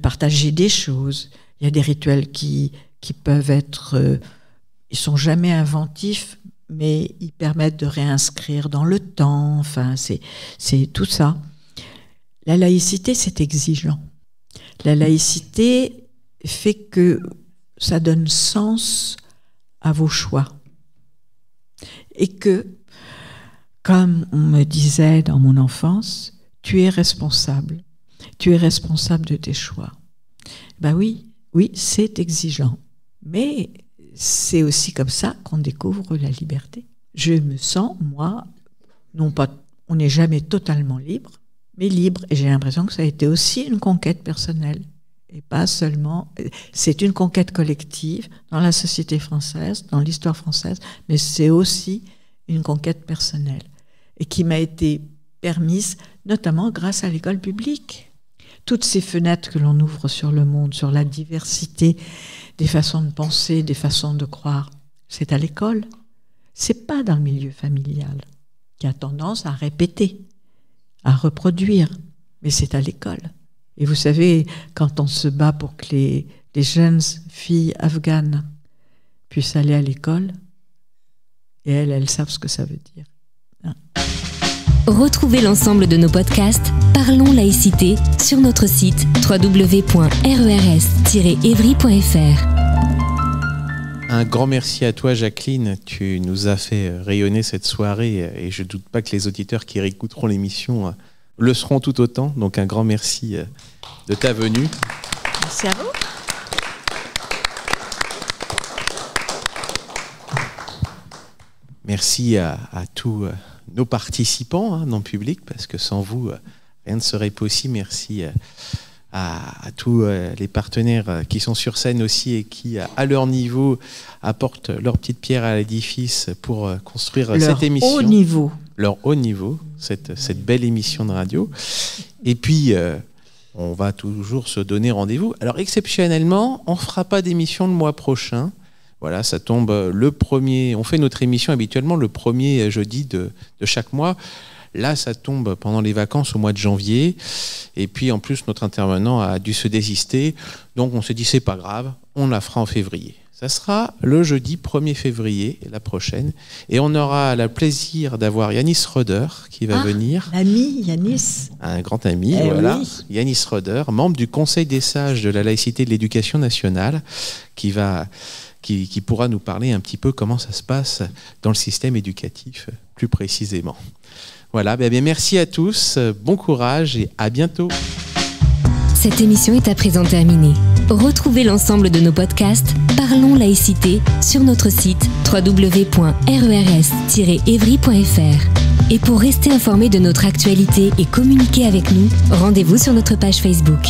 partager des choses. Il y a des rituels qui peuvent être... ils sont jamais inventifs, mais ils permettent de réinscrire dans le temps. Enfin, c'est tout ça. La laïcité, c'est exigeant. La laïcité fait que ça donne sens à vos choix. Et que, comme on me disait dans mon enfance, tu es responsable. Tu es responsable de tes choix. Ben oui, c'est exigeant. Mais c'est aussi comme ça qu'on découvre la liberté. Je me sens, moi, non pas, on n'est jamais totalement libre, mais libre. Et j'ai l'impression que ça a été aussi une conquête personnelle. Et pas seulement... C'est une conquête collective dans la société française, dans l'histoire française, mais c'est aussi une conquête personnelle. Et qui m'a été permise, notamment grâce à l'école publique. Toutes ces fenêtres que l'on ouvre sur le monde, sur la diversité des façons de penser, des façons de croire, c'est à l'école. C'est pas dans le milieu familial, qui a tendance à répéter, à reproduire, mais c'est à l'école. Et vous savez, quand on se bat pour que les jeunes filles afghanes puissent aller à l'école, et elles savent ce que ça veut dire. Hein? Retrouvez l'ensemble de nos podcasts Parlons laïcité sur notre site www.rers-evry.fr. Un grand merci à toi, Jacqueline. Tu nous as fait rayonner cette soirée et je ne doute pas que les auditeurs qui réécouteront l'émission le seront tout autant. Donc un grand merci de ta venue. Merci à vous. Merci à tous nos participants dans le public, parce que sans vous, rien ne serait possible. Merci à tous les partenaires qui sont sur scène aussi et qui, à leur niveau, apportent leur petite pierre à l'édifice pour construire cette émission. Leur haut niveau, cette belle émission de radio. Et puis, on va toujours se donner rendez-vous. Alors, exceptionnellement, on ne fera pas d'émission le mois prochain. Voilà, ça tombe le premier... On fait notre émission habituellement le premier jeudi de chaque mois. Là, ça tombe pendant les vacances au mois de janvier. Et puis, en plus, notre intervenant a dû se désister. Donc, on s'est dit, c'est pas grave, on la fera en février. Ça sera le jeudi 1er février, la prochaine. Et on aura le plaisir d'avoir Yanis Roeder qui va venir. L'ami Yanis. Un grand ami, voilà. Oui. Yanis Roeder, membre du Conseil des sages de la laïcité et de l'éducation nationale, qui pourra nous parler un petit peu comment ça se passe dans le système éducatif, plus précisément. Voilà, bien merci à tous, bon courage et à bientôt. Cette émission est à présent terminée. Retrouvez l'ensemble de nos podcasts Parlons laïcité sur notre site www.rers-evry.fr. Et pour rester informé de notre actualité et communiquer avec nous, rendez-vous sur notre page Facebook.